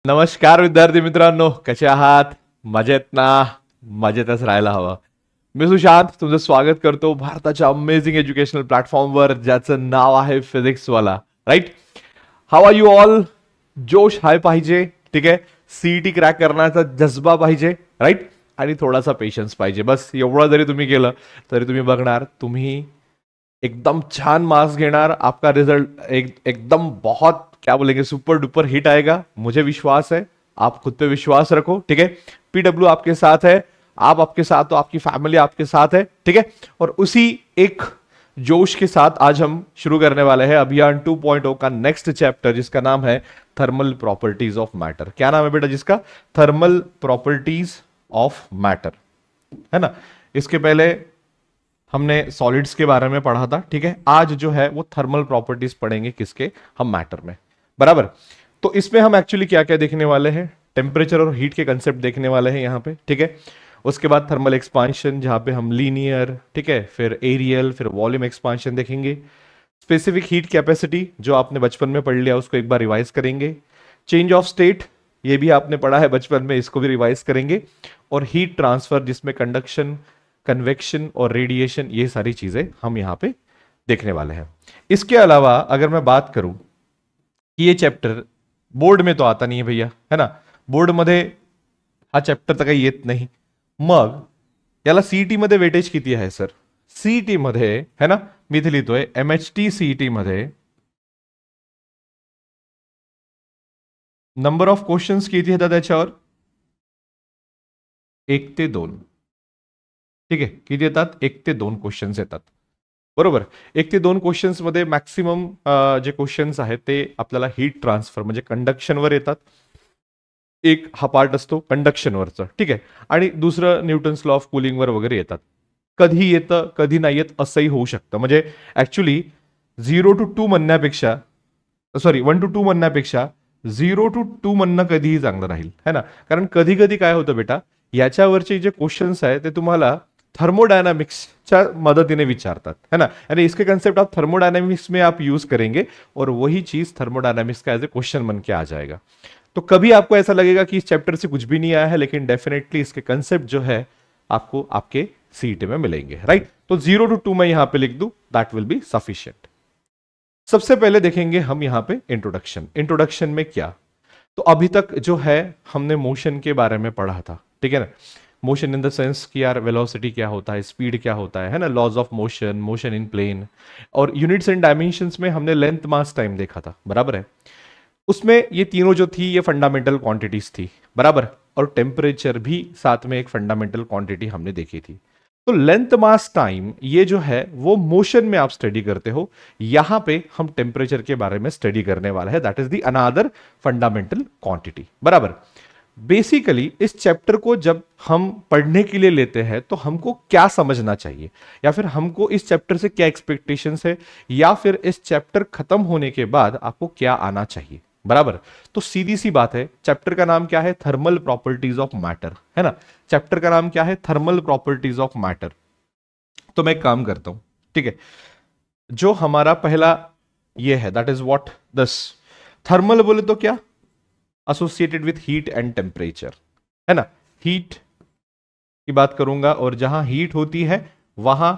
नमस्कार विद्यार्थी मित्रांनो, कसे आहात? मजेत ना? मजेतच राहायला हवं. मी सुशांत तुमचं स्वागत करतो भारताच्या अमेझिंग एज्युकेशनल प्लॅटफॉर्मवर, ज्याचं नाव आहे Physicswallah. Right? How are you all? जोश हाय पाहिजे, ठीक आहे. सीईटी क्रॅक करण्याचा जज्बा पाहिजे, राईट. आणि थोडासा पेशन्स पाहिजे. बस एवढं जरी तुम्ही केलं तरी तुम्ही बघणार तुम्ही एकदम छान मार्क्स घेणार. आपका रिजल्ट एकदम बहुत क्या बोलेंगे सुपर डुपर हिट आएगा. मुझे विश्वास है, आप खुद पे विश्वास रखो, ठीक है. पीडब्ल्यू आपके साथ है, आप आपके साथ तो आपकी फैमिली आपके साथ है, ठीक है. और उसी एक जोश के साथ आज हम शुरू करने वाले हैं अभियान 2.0 का नेक्स्ट चैप्टर, जिसका नाम है थर्मल प्रॉपर्टीज ऑफ मैटर. क्या नाम है बेटा जिसका? थर्मल प्रॉपर्टीज ऑफ मैटर, है ना. इसके पहले हमने सॉलिड्स के बारे में पढ़ा था, ठीक है. आज जो है वो थर्मल प्रॉपर्टीज पढ़ेंगे, किसके? हम मैटर में, बराबर. तो इसमें हम एक्चुअली क्या क्या देखने वाले हैं? टेम्परेचर और हीट के कंसेप्ट देखने वाले हैं यहाँ पे, ठीक है. उसके बाद थर्मल एक्सपांशन, जहां पे हम लीनियर, ठीक है, फिर एरियल, फिर वॉल्यूम एक्सपांशन देखेंगे. स्पेसिफिक हीट कैपेसिटी जो आपने बचपन में पढ़ लिया उसको एक बार रिवाइज करेंगे. चेंज ऑफ स्टेट ये भी आपने पढ़ा है बचपन में, इसको भी रिवाइज करेंगे. और हीट ट्रांसफर जिसमें कंडक्शन, कन्वेक्शन और रेडिएशन, ये सारी चीजें हम यहाँ पे देखने वाले हैं. इसके अलावा अगर मैं बात करूं कि ये चॅप्टर बोर्ड में तो आता नहीं है भैया, है ना. बोर्ड मध्ये हा चॅप्टर तर काही येत नाही. मग याला सीईटी मध्ये वेटेज किती आहे सर? सीईटी मध्ये, है ना, मी इथे लिहितोय एमएचटी सीईटी मध्ये नंबर ऑफ क्वेश्चन्स किती येतात त्याच्यावर? 1 ते 2, ठीक आहे. किती येतात? 1 ते 2 क्वेश्चन्स येतात, बरोबर. 1 ते 2 क्वेश्चन्स मध्ये मॅक्सिमम जे क्वेश्चन्स आहेत ते आपल्याला हीट ट्रान्सफर म्हणजे कंडक्शनवर येतात. एक हा पार्ट असतो कंडक्शनवरचं, ठीक आहे. आणि दुसरं न्यूटन्स लॉ ऑफ कुलिंगवर वगैरे येतात. कधी येतं कधी नाही येत असंही होऊ शकतं. म्हणजे ऍक्च्युली 0 to 2 म्हणण्यापेक्षा, सॉरी 1 to 2 म्हणण्यापेक्षा 0 to 2 म्हणणं कधीही चांगलं राहील, है ना. कारण कधी कधी काय होतं बेटा, याच्यावरचे जे क्वेश्चन्स आहेत ते तुम्हाला थर्मोडायनामिक्सच्या मदतीने विचारतात, है ना. यानी इसके कंसेप्ट आप थर्मोडायनामिक्स में आप यूज करेंगे और वही चीज थर्मोडायनामिक्स का एज ए क्वेश्चन बन के आ जाएगा. तो कभी आपको ऐसा लगेगा कि इस चैप्टर से कुछ भी नहीं आया है, लेकिन डेफिनेटली इसके कंसेप्ट जो है आपको आपके सीईटी में मिलेंगे, राइट. तो 0 to 2 मैं यहां पे लिख दूं, दैट विल बी सफिशिएंट. सबसे पहले देखेंगे हम यहां पे इंट्रोडक्शन. इंट्रोडक्शन में क्या, तो अभी तक जो है हमने मोशन के बारे में पढ़ा था, ठीक है ना. मोशन इन द सेंस कि यार वेलोसिटी क्या होता है, स्पीड क्या होता है ना, laws of motion, motion in plane. और यूनिट्स एंड डायमेंशंस में हमने लेंथ, मास, टाइम देखा था, बराबर है. उसमें ये तीनों जो थी ये फंडामेंटल क्वांटिटीज थी, बराबर. और टेम्परेचर भी साथ में एक फंडामेंटल क्वांटिटी हमने देखी थी. तो लेंथ, मास, टाइम ये जो है वो मोशन में आप स्टडी करते हो. यहां पे हम टेम्परेचर के बारे में स्टडी करने वाला है, that is the another fundamental quantity, बराबर. बेसिकली इस चैप्टर को जब हम पढ़ने के लिए लेते हैं तो हमको क्या समझना चाहिए, या फिर हमको इस चैप्टर से क्या एक्सपेक्टेशंस है, या फिर इस चैप्टर खत्म होने के बाद आपको क्या आना चाहिए, बराबर. तो सीधी सी बात है, चैप्टर का नाम क्या है? थर्मल प्रॉपर्टीज ऑफ मैटर, है ना. चैप्टर का नाम क्या है? Thermal properties of matter. तो मैं एक काम करता हूं, ठीक है. जो हमारा पहला ये है, that is what this. Thermal बोले तो क्या? Associated with heat and temperature, है ना. हीट की बात करूंगा, और जहां हीट होती है वहां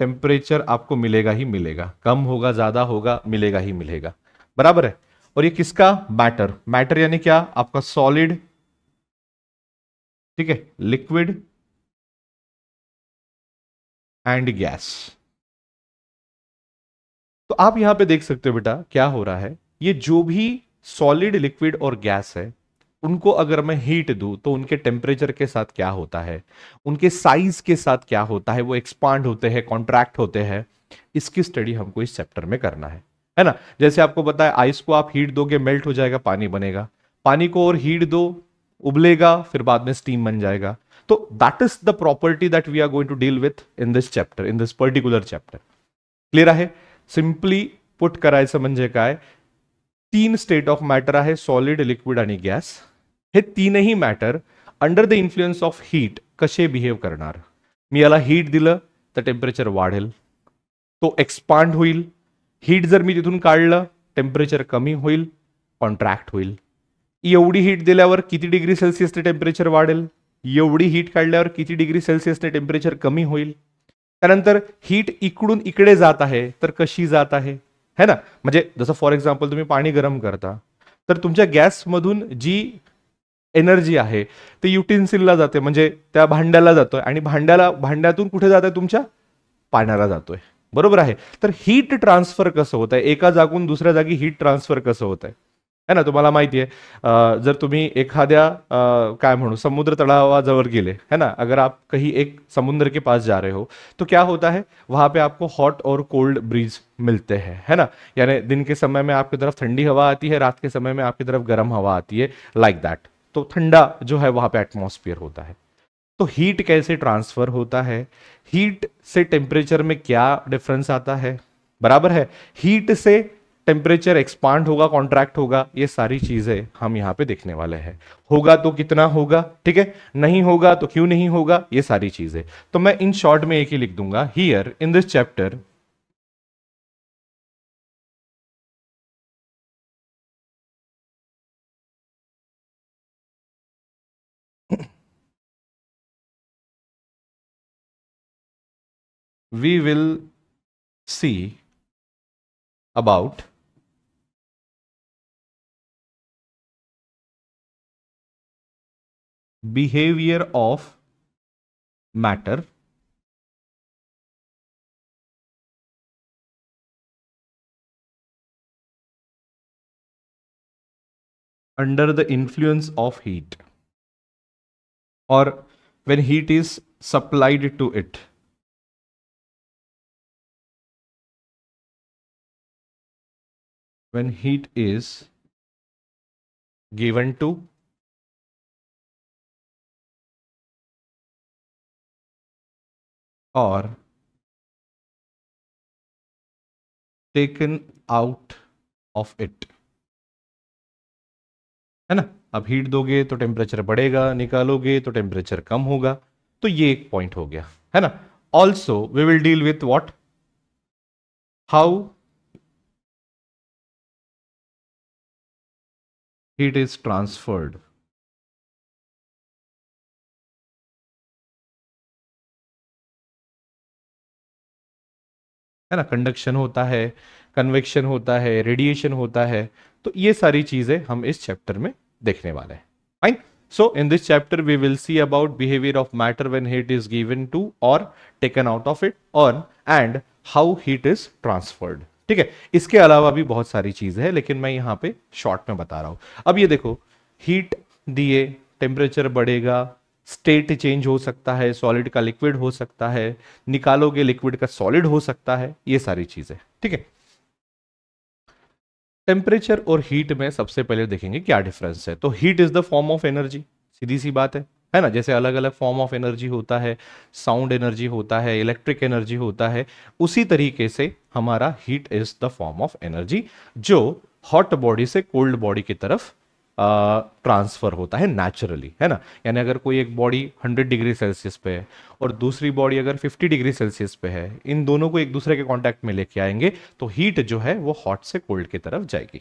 टेम्परेचर आपको मिलेगा ही मिलेगा. कम होगा, ज्यादा होगा, मिलेगा ही मिलेगा, बराबर है. और ये किसका? मैटर. मैटर यानी क्या? आपका सॉलिड, ठीक है, लिक्विड एंड गैस. तो आप यहां पे देख सकते हो बेटा क्या हो रहा है. ये जो भी सॉलिड, लिक्विड और गैस है, उनको अगर मैं हीट दूं तो उनके टेम्परेचर के साथ क्या होता है, उनके साइज के साथ क्या होता है, वो एक्सपांड होते हैं, कॉन्ट्रैक्ट होते हैं. इसकी स्टडी हमको इस चैप्टर में करना है ना. जैसे आपको पता है आइस को आप हीट दोगे, मेल्ट हो जाएगा, पानी बनेगा. पानी को और हीट दो, उबलेगा, फिर बाद में स्टीम बन जाएगा. तो that is the property that we are going to deal with in this chapter, in this particular chapter. Clear आहे? सिंपली पुट करायचं म्हणजे काय, 3 स्टेट ऑफ मॅटर आहे, सॉलिड, लिक्विड आणि गॅस. हे तीनही matter under the influence of heat कसे behave करणार. मी याला हीट दिलं तर टेम्परेचर वाढेल, तो एक्सपांड होईल. हीट जर मी तिथून काढलं टेम्परेचर कमी होईल, कॉन्ट्रॅक्ट होईल. एवढी हीट दिल्यावर किती डिग्री सेल्सिअसने टेम्परेचर वाढेल, एवढी हीट काढल्यावर किती डिग्री सेल्सिअसने टेम्परेचर कमी होईल. त्यानंतर हीट इकडून इकडे जात आहे तर कशी जात आहे, है ना. म्हणजे जसं फॉर एक्झाम्पल तुम्ही पाणी गरम करता तर तुमच्या गॅसमधून जी एनर्जी आहे ते युटेन्सिलला जाते, म्हणजे त्या भांड्याला जातोय, आणि भांड्यातून कुठे जात आहे, तुमच्या पाण्याला जातोय. बरोबर आहे. तर हीट ट्रान्सफर कसं होत आहे, एका जागून दुसऱ्या जागी हीट ट्रान्सफर कसं होत आहे ना. तुम्हाला माहिती आहे, जर तुम्ही एखाद्या काय म्हणू समुद्र तलावाजवळ गेले, है ना, अगर आप कहीं एक समुद्र के पास जा रहे हो तो क्या होता है, वहां पे आपको हॉट और कोल्ड ब्रीज मिलते हैं, है ना. यानी दिन के समय में आपकी तरफ ठंडी हवा आती है, रात के समय में आपकी तरफ गर्म हवा आती है, लाइक दैट. तो ठंडा जो है वहां पे एटमॉस्फेयर होता है. तो हीट कैसे ट्रांसफर होता है, हीट से टेम्परेचर में क्या डिफरेंस आता है, बराबर है. हीट से टेम्परेचर एक्सपांड होगा, कॉन्ट्रैक्ट होगा, ये सारी चीजें हम यहां पे देखने वाले हैं. होगा तो कितना होगा, ठीक है, नहीं होगा तो क्यों नहीं होगा, ये सारी चीजें. तो मैं इन शॉर्ट में एक ही लिख दूंगा, here in this chapter we will see about behavior of matter under the influence of heat, or when heat is supplied to it. When heat is given to or taken out of it, है ना. अब heat दोगे तो temperature बढ़ेगा, निकालोगे तो temperature कम होगा. तो ये एक पॉइंट हो गया, है ना. Also we will deal with what, how heat is transferred, है ना. कंडक्शन होता है, कन्वेक्शन होता है, रेडिएशन होता है. तो ये सारी चीजें हम इस चैप्टर में देखने वाले हैं. Fine. So in this chapter we will see about behaviour of matter when heat is given to और टेकन आउट ऑफ इट, और and how heat is transferred. ठीक है. इसके अलावा भी बहुत सारी चीजें हैं, लेकिन मैं यहां पे शॉर्ट में बता रहा हूं. अब ये देखो, हीट दिए, टेम्परेचर बढ़ेगा, स्टेट चेंज हो सकता है, सॉलिड का लिक्विड हो सकता है, निकालोगे लिक्विड का सॉलिड हो सकता है, ये सारी चीजें. ठीक है. टेम्परेचर और हीट में सबसे पहले देखेंगे क्या डिफरेंस है. तो heat is the form of energy, सीधी सी बात है ना. जैसे अलग अलग फॉर्म ऑफ एनर्जी होता है, साउंड एनर्जी होता है, इलेक्ट्रिक एनर्जी होता है, उसी तरीके से हमारा heat is the form of energy जो हॉट बॉडी से कोल्ड बॉडी की तरफ ट्रांसफर होता है नेचुरली, है ना. यानी अगर कोई एक बॉडी 100 डिग्री सेल्सियस पे है और दूसरी बॉडी अगर 50 डिग्री सेल्सियस पे है, इन दोनों को एक दूसरे के कांटेक्ट में लेके आएंगे तो हीट जो है वो हॉट से कोल्ड की तरफ जाएगी.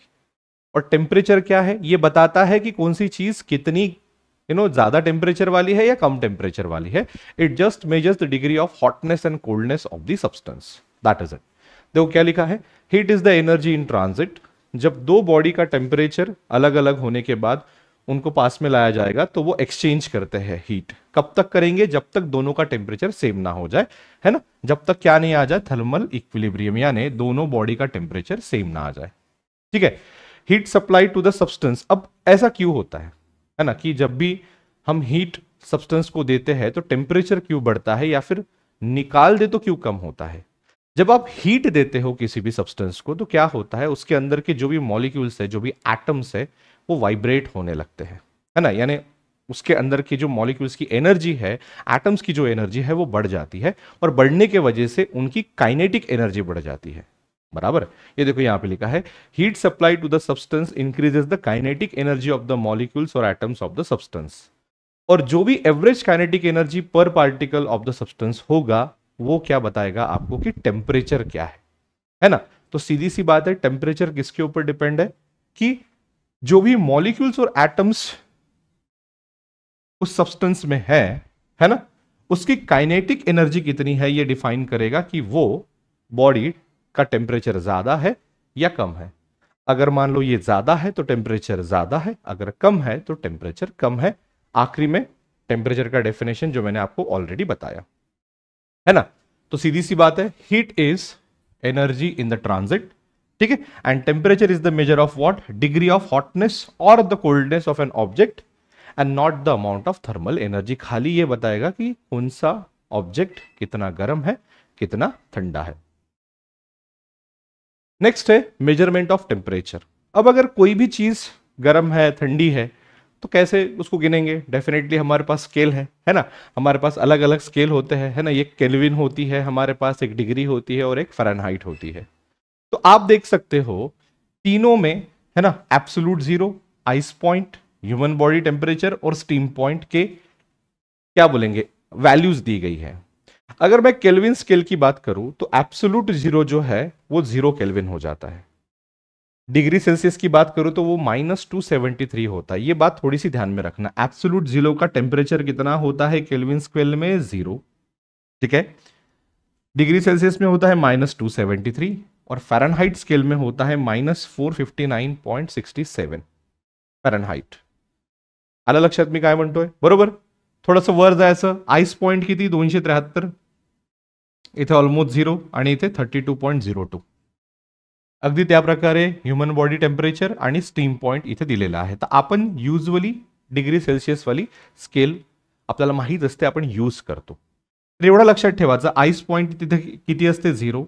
और टेम्परेचर क्या है, ये बताता है कि कौन सी चीज कितनी ज्यादा टेम्परेचर वाली है या कम टेम्परेचर वाली है. It just measures the degree of hotness and coldness of the substance, that is it. देखो क्या लिखा है, heat is the energy in transit. जब दो बॉडी का टेम्परेचर अलग अलग होने के बाद उनको पास में लाया जाएगा तो वो एक्सचेंज करते हैं हीट. कब तक करेंगे, जब तक दोनों का टेम्परेचर सेम ना हो जाए, है ना. जब तक क्या नहीं आ जाए, थर्मल इक्विलिब्रियम, यानी दोनों बॉडी का टेम्परेचर सेम ना आ जाए. ठीक है. Heat supply to the substance. अब ऐसा क्यों होता है ना, कि जब भी हम हीट सब्सटेंस को देते हैं तो टेम्परेचर क्यों बढ़ता है, या फिर निकाल दे तो क्यों कम होता है. जब आप हीट देते हो किसी भी सब्सटेंस को तो क्या होता है, उसके अंदर के जो भी मॉलिक्यूल्स है, जो भी एटम्स है, वो वाइब्रेट होने लगते हैं, है ना. यानी उसके अंदर की जो मॉलिक्यूल्स की एनर्जी है, एटम्स की जो एनर्जी है वो बढ़ जाती है, और बढ़ने के वजह से उनकी काइनेटिक एनर्जी बढ़ जाती है. बराबर. ये देखो यहां पे लिखा है, heat supply to the substance increases the kinetic energy of the molecules और एटम्स ऑफ द सब्सटेंस. और जो भी average kinetic energy per particle of the substance होगा वो क्या बताएगा आपको कि टेम्परेचर क्या है ना. तो सीधी सी बात है, टेम्परेचर किसके ऊपर डिपेंड है, कि जो भी मॉलिक्यूल्स और एटम्स उस सब्सटेंस में है ना, उसकी काइनेटिक एनर्जी कितनी है ये डिफाइन करेगा कि वो बॉडी का टेम्परेचर ज्यादा है या कम है। अगर मान लो ये ज्यादा है तो टेम्परेचर ज्यादा है, अगर कम है तो टेम्परेचर कम है। आखिरी में टेम्परेचर का डेफिनेशन जो मैंने आपको ऑलरेडी बताया है ना। तो सीधी सी बात है, heat is energy in the transit, ठीक है, and temperature is the measure of what, degree of hotness और the coldness of an object and not the amount of thermal energy. खाली ये बताएगा कि कौन सा ऑब्जेक्ट कितना गर्म है, कितना ठंडा है। नेक्स्ट है मेजरमेंट ऑफ टेम्परेचर। अब अगर कोई भी चीज गर्म है, ठंडी है, तो कैसे उसको गिनेंगे? डेफिनेटली हमारे पास स्केल है ना, हमारे पास अलग अलग स्केल होते हैं, है ना। एक केल्विन होती है हमारे पास, एक डिग्री होती है और एक फ़ारेनहाइट होती है। तो आप देख सकते हो तीनों में, है ना, absolute zero, ice point, human body temperature और स्टीम पॉइंट के क्या बोलेंगे, वैल्यूज दी गई है। अगर मैं केल्विन स्केल की बात करूं तो एब्सोल्यूट जीरो जो है वो 0 केल्विन हो जाता है। डिग्री सेल्सियस की बात करूं तो वो -273 होता है। ये बात थोड़ी सी ध्यान में रखना, एब्सोल्यूट जीरो का टेम्परेचर कितना होता है केल्विन स्केल में, 0, ठीक है। डिग्री सेल्सियस में होता है -273 और फ़ारेनहाइट स्केल में होता है -459.67 फ़ारेनहाइट। आलं लक्षात मी काय म्हणतोय? बरोबर. थोडंसं वर जायचं, आईस पॉइंट किती 273, इथे ऑलमोस्ट 0 आणि इथे 32.02. अगदी त्या प्रकारे ह्यूमन बॉडी टेम्परेचर आणि स्टीम पॉइंट इथे दिलेला आहे। तर आपण युजली डिग्री सेल्सियस वाली स्केल आपल्याला माहीत असते, आपण यूज करतो। तर एवढं लक्षात ठेवायचं, आईस पॉइंट तिथे किती असते, 0,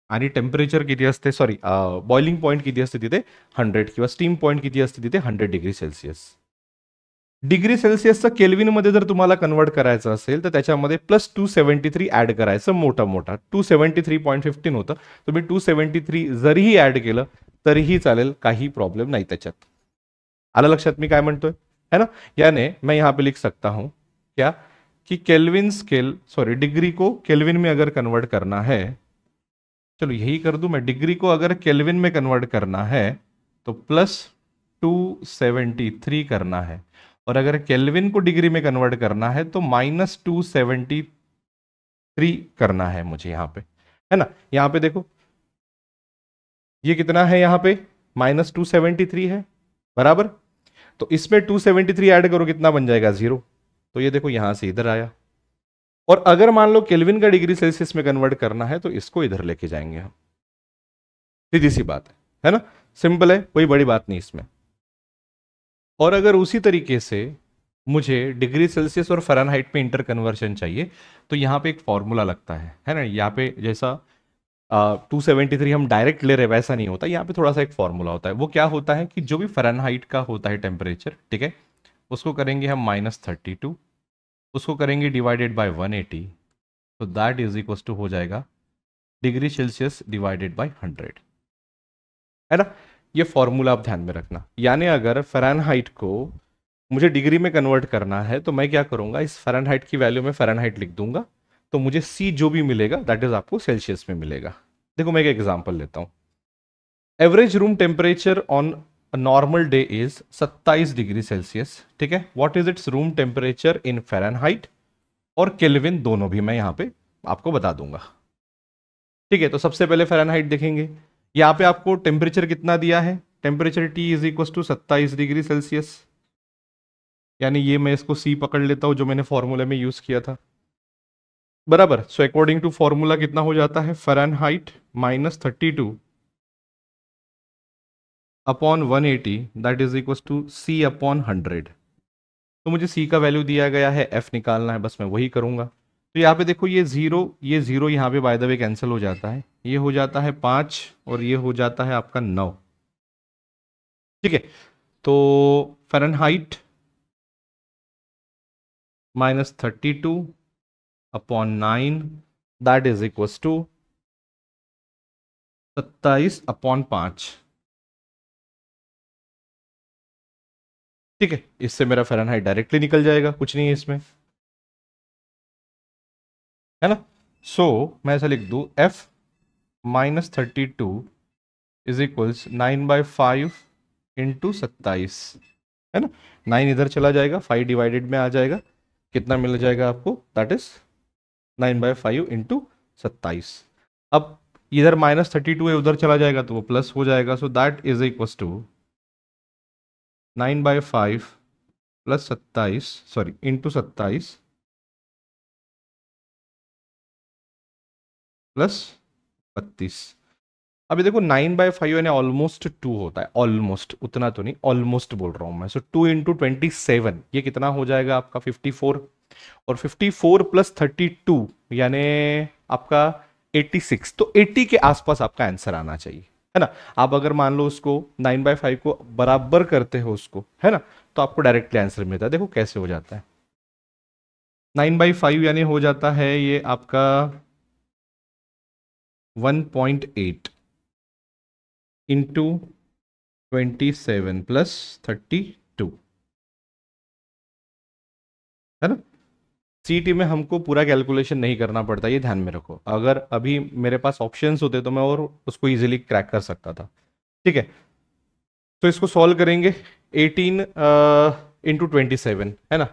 आणि टेम्परेचर किती असते, सॉरी बॉइलिंग पॉइंट किती असते तिथे 100, किंवा स्टीम पॉइंट किती असते तिथे 100 डिग्री सेल्सियस। डिग्री सेल्सियसचं केल्विनमध्ये जर तुम्हाला कन्वर्ट करायचं असेल तर त्याच्यामध्ये +273 ऍड करायचं, मोठा मोठा 273.15 होतं, तुम्ही 273 जरीही ऍड केलं तरीही चालेल, काही प्रॉब्लेम नाही त्याच्यात। आलं लक्षात मी काय म्हणतोय, है ना। यानी मैं यहाँ पे लिख सकता हूं क्या कि केल्विन स्केल, सॉरी डिग्री को केल्विन में अगर कन्वर्ट करना है, चलो यही कर दूं मैं, डिग्री को अगर केल्विन में कन्वर्ट करना है तो +273 करना है, और अगर केल्विन को डिग्री में कन्वर्ट करना है तो -273 करना है मुझे यहाँ पे, है ना। यहाँ पे देखो ये कितना है, यहाँ पे -273 है, बराबर। तो इसमें 273 ऐड करो, कितना बन जाएगा, 0। तो ये देखो यहां से इधर आया, और अगर मान लो केल्विन का डिग्री सेल्सियस में कन्वर्ट करना है तो इसको इधर लेके जाएंगे हम। सीधी सी बात है ना, सिंपल है, कोई बड़ी बात नहीं इसमें। और अगर उसी तरीके से मुझे डिग्री सेल्सियस और फ़ारेनहाइट में इंटर कन्वर्शन चाहिए तो यहाँ पे एक फॉर्मूला लगता है ना। यहाँ पे जैसा 273 हम डायरेक्ट ले रहे वैसा नहीं होता, यहाँ पे थोड़ा सा एक फॉर्मूला होता है। वो क्या होता है कि जो भी फ़ारेनहाइट का होता है टेम्परेचर, ठीक है, उसको करेंगे हम -32, उसको करेंगे डिवाइडेड बाय 180, तो दैट इज इक्वल टू हो जाएगा डिग्री सेल्सियस डिवाइडेड बाय 100, है ना। ये फॉर्मूला आप ध्यान में रखना। यानी अगर फ़ारेनहाइट को मुझे डिग्री में कन्वर्ट करना है तो मैं क्या करूंगा, इस फ़ारेनहाइट की वैल्यू में फ़ारेनहाइट लिख दूंगा, तो मुझे सी जो भी मिलेगा दैट इज आपको सेल्सियस में मिलेगा। देखो मैं एक एग्जांपल लेता हूं। Average room temperature on normal day is 27 degree Celsius, ठीक है। What is it's room temperature in Fahrenheit और केल्विन, दोनों भी मैं यहां पे आपको बता दूंगा, ठीक है। तो सबसे पहले फ़ारेनहाइट देखेंगे। यहाँ पे आपको टेम्परेचर कितना दिया है, temperature T is equal to 27 degree Celsius, यानी ये मैं इसको C पकड़ लेता हूं जो मैंने फॉर्मूले में यूज किया था, बराबर। सो अकॉर्डिंग टू फॉर्मूला कितना हो जाता है, Fahrenheit -32 upon 180 that is equal to C upon 100। तो मुझे C का वैल्यू दिया गया है, F निकालना है, बस मैं वही करूंगा। तो यहाँ पे देखो ये जीरो यहाँ पे बाय द वे कैंसिल हो जाता है, ये हो जाता है 5 और ये हो जाता है आपका 9, ठीक है। तो Fahrenheit -32 upon 9 that is equal to 27 upon 5, ठीक है। इससे मेरा फ़ारेनहाइट डायरेक्टली निकल जाएगा, कुछ नहीं है इसमें, है ना। सो मैं ऐसा लिख दूं, F -32 इज इक्वल्स 9/5 इंटू 27, है ना। 9 इधर चला जाएगा, 5 डिवाइडेड में आ जाएगा, कितना मिल जाएगा आपको, दैट इज 9/5 इंटू 27। अब इधर -32 है, उधर चला जाएगा तो वो प्लस हो जाएगा, so that is equal to 9/5 plus 27, sorry into 27 plus 32। अभी देखो 9/5 यानी ऑलमोस्ट 2 होता है, ऑलमोस्ट, उतना तो नहीं, ऑलमोस्ट बोल रहा हूं मैं। सो 2 इंटू 27 ये कितना हो जाएगा आपका 54, और 54 प्लस 32 यानी आपका 86। तो 80 के आसपास आपका आंसर आना चाहिए, है ना। आप अगर मान लो उसको 9/5 को बराबर करते हो उसको, है ना, तो आपको डायरेक्टली आंसर मिलता है। देखो कैसे हो जाता है, 9/5 यानी हो जाता है ये आपका 1.8 इंटू 27 प्लस 32, है ना। सीटी में हमको पूरा कैलकुलेशन नहीं करना पड़ता, ये ध्यान में रखो। अगर अभी मेरे पास ऑप्शंस होते तो मैं और उसको इजीली क्रैक कर सकता था, ठीक है। तो इसको सॉल्व करेंगे, 18 इंटू 27, है ना,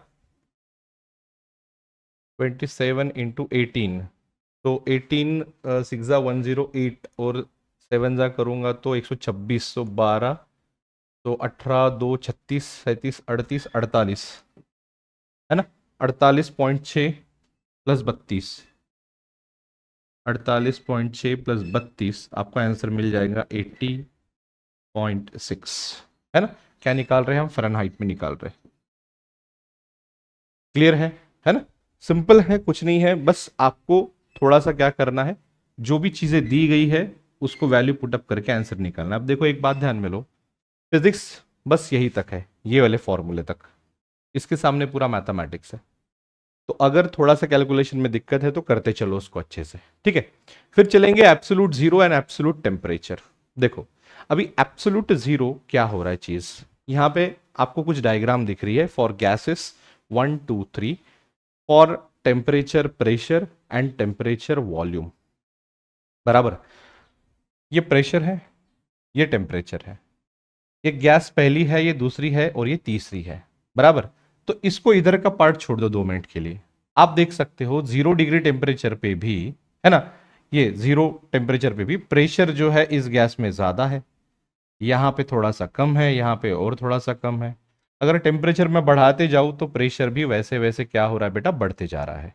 27 इंटू 18, तो 18 6 जा 108 और 7 जा करूंगा तो 126, तो 12, तो 18 2 36 37 38 48, है ना, 48.6 प्लस 32, 48.6 प्लस 32 आपका आंसर मिल जाएगा 80.6, है ना। क्या निकाल रहे हैं हम, फ़ारेनहाइट में निकाल रहे हैं। क्लियर है ना। सिंपल है, कुछ नहीं है, बस आपको थोड़ा सा क्या करना है, जो भी चीजें दी गई है उसको वैल्यू पुटअप करके आंसर निकालना है। अब देखो एक बात ध्यान में लो, फिजिक्स बस यही तक है, ये वाले फॉर्मूले तक, इसके सामने पूरा मैथमेटिक्स है। तो अगर थोड़ा सा कैलकुलेशन में दिक्कत है तो करते चलो उसको अच्छे से, ठीक है। फिर चलेंगे absolute zero and absolute temperature. देखो अभी एब्सोलूट जीरो क्या हो रहा है चीज, यहां पे आपको कुछ डायग्राम दिख रही है for gases 1 2 3, for temperature pressure and temperature volume, बराबर। ये प्रेशर है, ये टेम्परेचर है, ये गैस पहली है, ये दूसरी है और ये तीसरी है, बराबर। तो इसको इधर का पार्ट छोड़ दो 2 मिनट के लिए। आप देख सकते हो 0 डिग्री टेम्परेचर पे भी, है ना, ये 0 टेम्परेचर पे भी प्रेशर जो है इस गैस में ज्यादा है, यहां पे थोड़ा सा कम है, यहां पे और थोड़ा सा कम है। अगर टेम्परेचर में बढ़ाते जाऊं तो प्रेशर भी वैसे वैसे क्या हो रहा है बेटा, बढ़ते जा रहा है।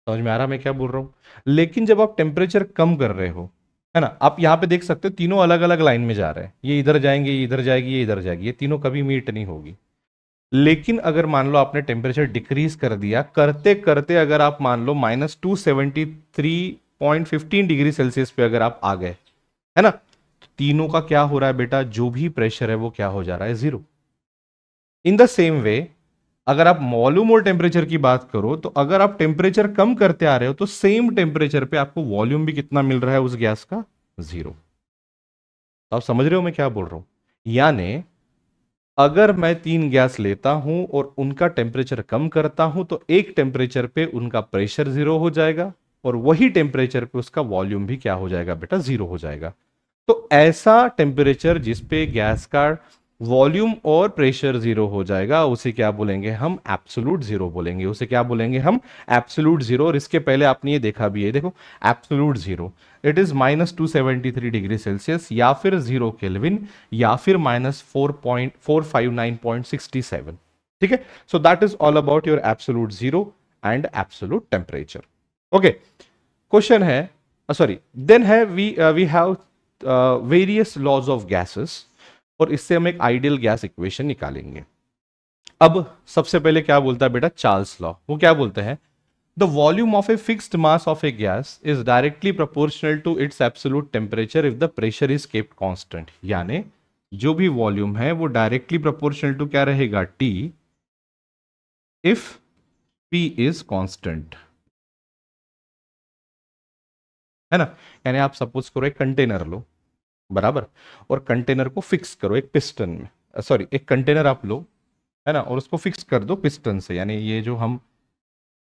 समझ में आ रहा मैं क्या बोल रहा हूं। लेकिन जब आप टेम्परेचर कम कर रहे हो, है ना, आप यहां पे देख सकते हो तीनों अलग अलग लाइन में जा रहे हैं, ये इधर जाएंगे, ये इधर जाएगी, ये इधर जाएगी, ये तीनों कभी मीट नहीं होगी। लेकिन अगर मान लो आपने टेम्परेचर डिक्रीज कर दिया, करते करते अगर आप मान लो -273.15 डिग्री सेल्सियस पे अगर आप आ गए, है ना, तो तीनों का क्या हो रहा है बेटा, जो भी प्रेशर है वो क्या हो जा रहा है, zero. In the same way अगर आप वॉल्यूम और टेम्परेचर की बात करो, तो अगर आप टेम्परेचर कम करते आ रहे हो तो सेम टेम्परेचर पे आपको वॉल्यूम भी कितना मिल रहा है उस गैस का, जीरो। तो आप समझ रहे हो मैं क्या बोल रहा हूं। यानी अगर मैं 3 गैस लेता हूं और उनका टेम्परेचर कम करता हूं तो एक टेम्परेचर पे उनका प्रेशर जीरो हो जाएगा, और वही टेम्परेचर पे उसका वॉल्यूम भी क्या हो जाएगा बेटा, जीरो हो जाएगा। तो ऐसा टेम्परेचर जिस पे गैस का वॉल्यूम और प्रेशर जीरो हो जाएगा उसे क्या बोलेंगे हम, एब्सोलूट जीरो बोलेंगे। उसे क्या बोलेंगे हम, एब्सोलूट जीरो। और इसके पहले आपने ये देखा भी है, देखो absolute zero it is -273 degree Celsius, या फिर 0 केल्विन, या फिर -4.459.67, ठीक है। So that is all about your absolute zero and absolute temperature. Okay, question है, सॉरी देन है we have various laws of gases, और इससे हम एक आइडियल गैस इक्वेशन निकालेंगे। अब सबसे पहले क्या बोलता है बेटा, चार्ल्स लॉ। वो क्या बोलते हैं, the volume of a fixed mass of a gas is directly proportional to its absolute temperature if the pressure is kept constant. यानी जो भी वॉल्यूम है वो डायरेक्टली प्रोपोर्शनल टू क्या रहेगा, T, if P is constant, है ना। यानी आप सपोज करो एक कंटेनर लो, बराबर, और कंटेनर को फिक्स करो एक पिस्टन में, सॉरी एक कंटेनर आप लो, है ना, और उसको फिक्स कर दो पिस्टन से। यानी ये जो हम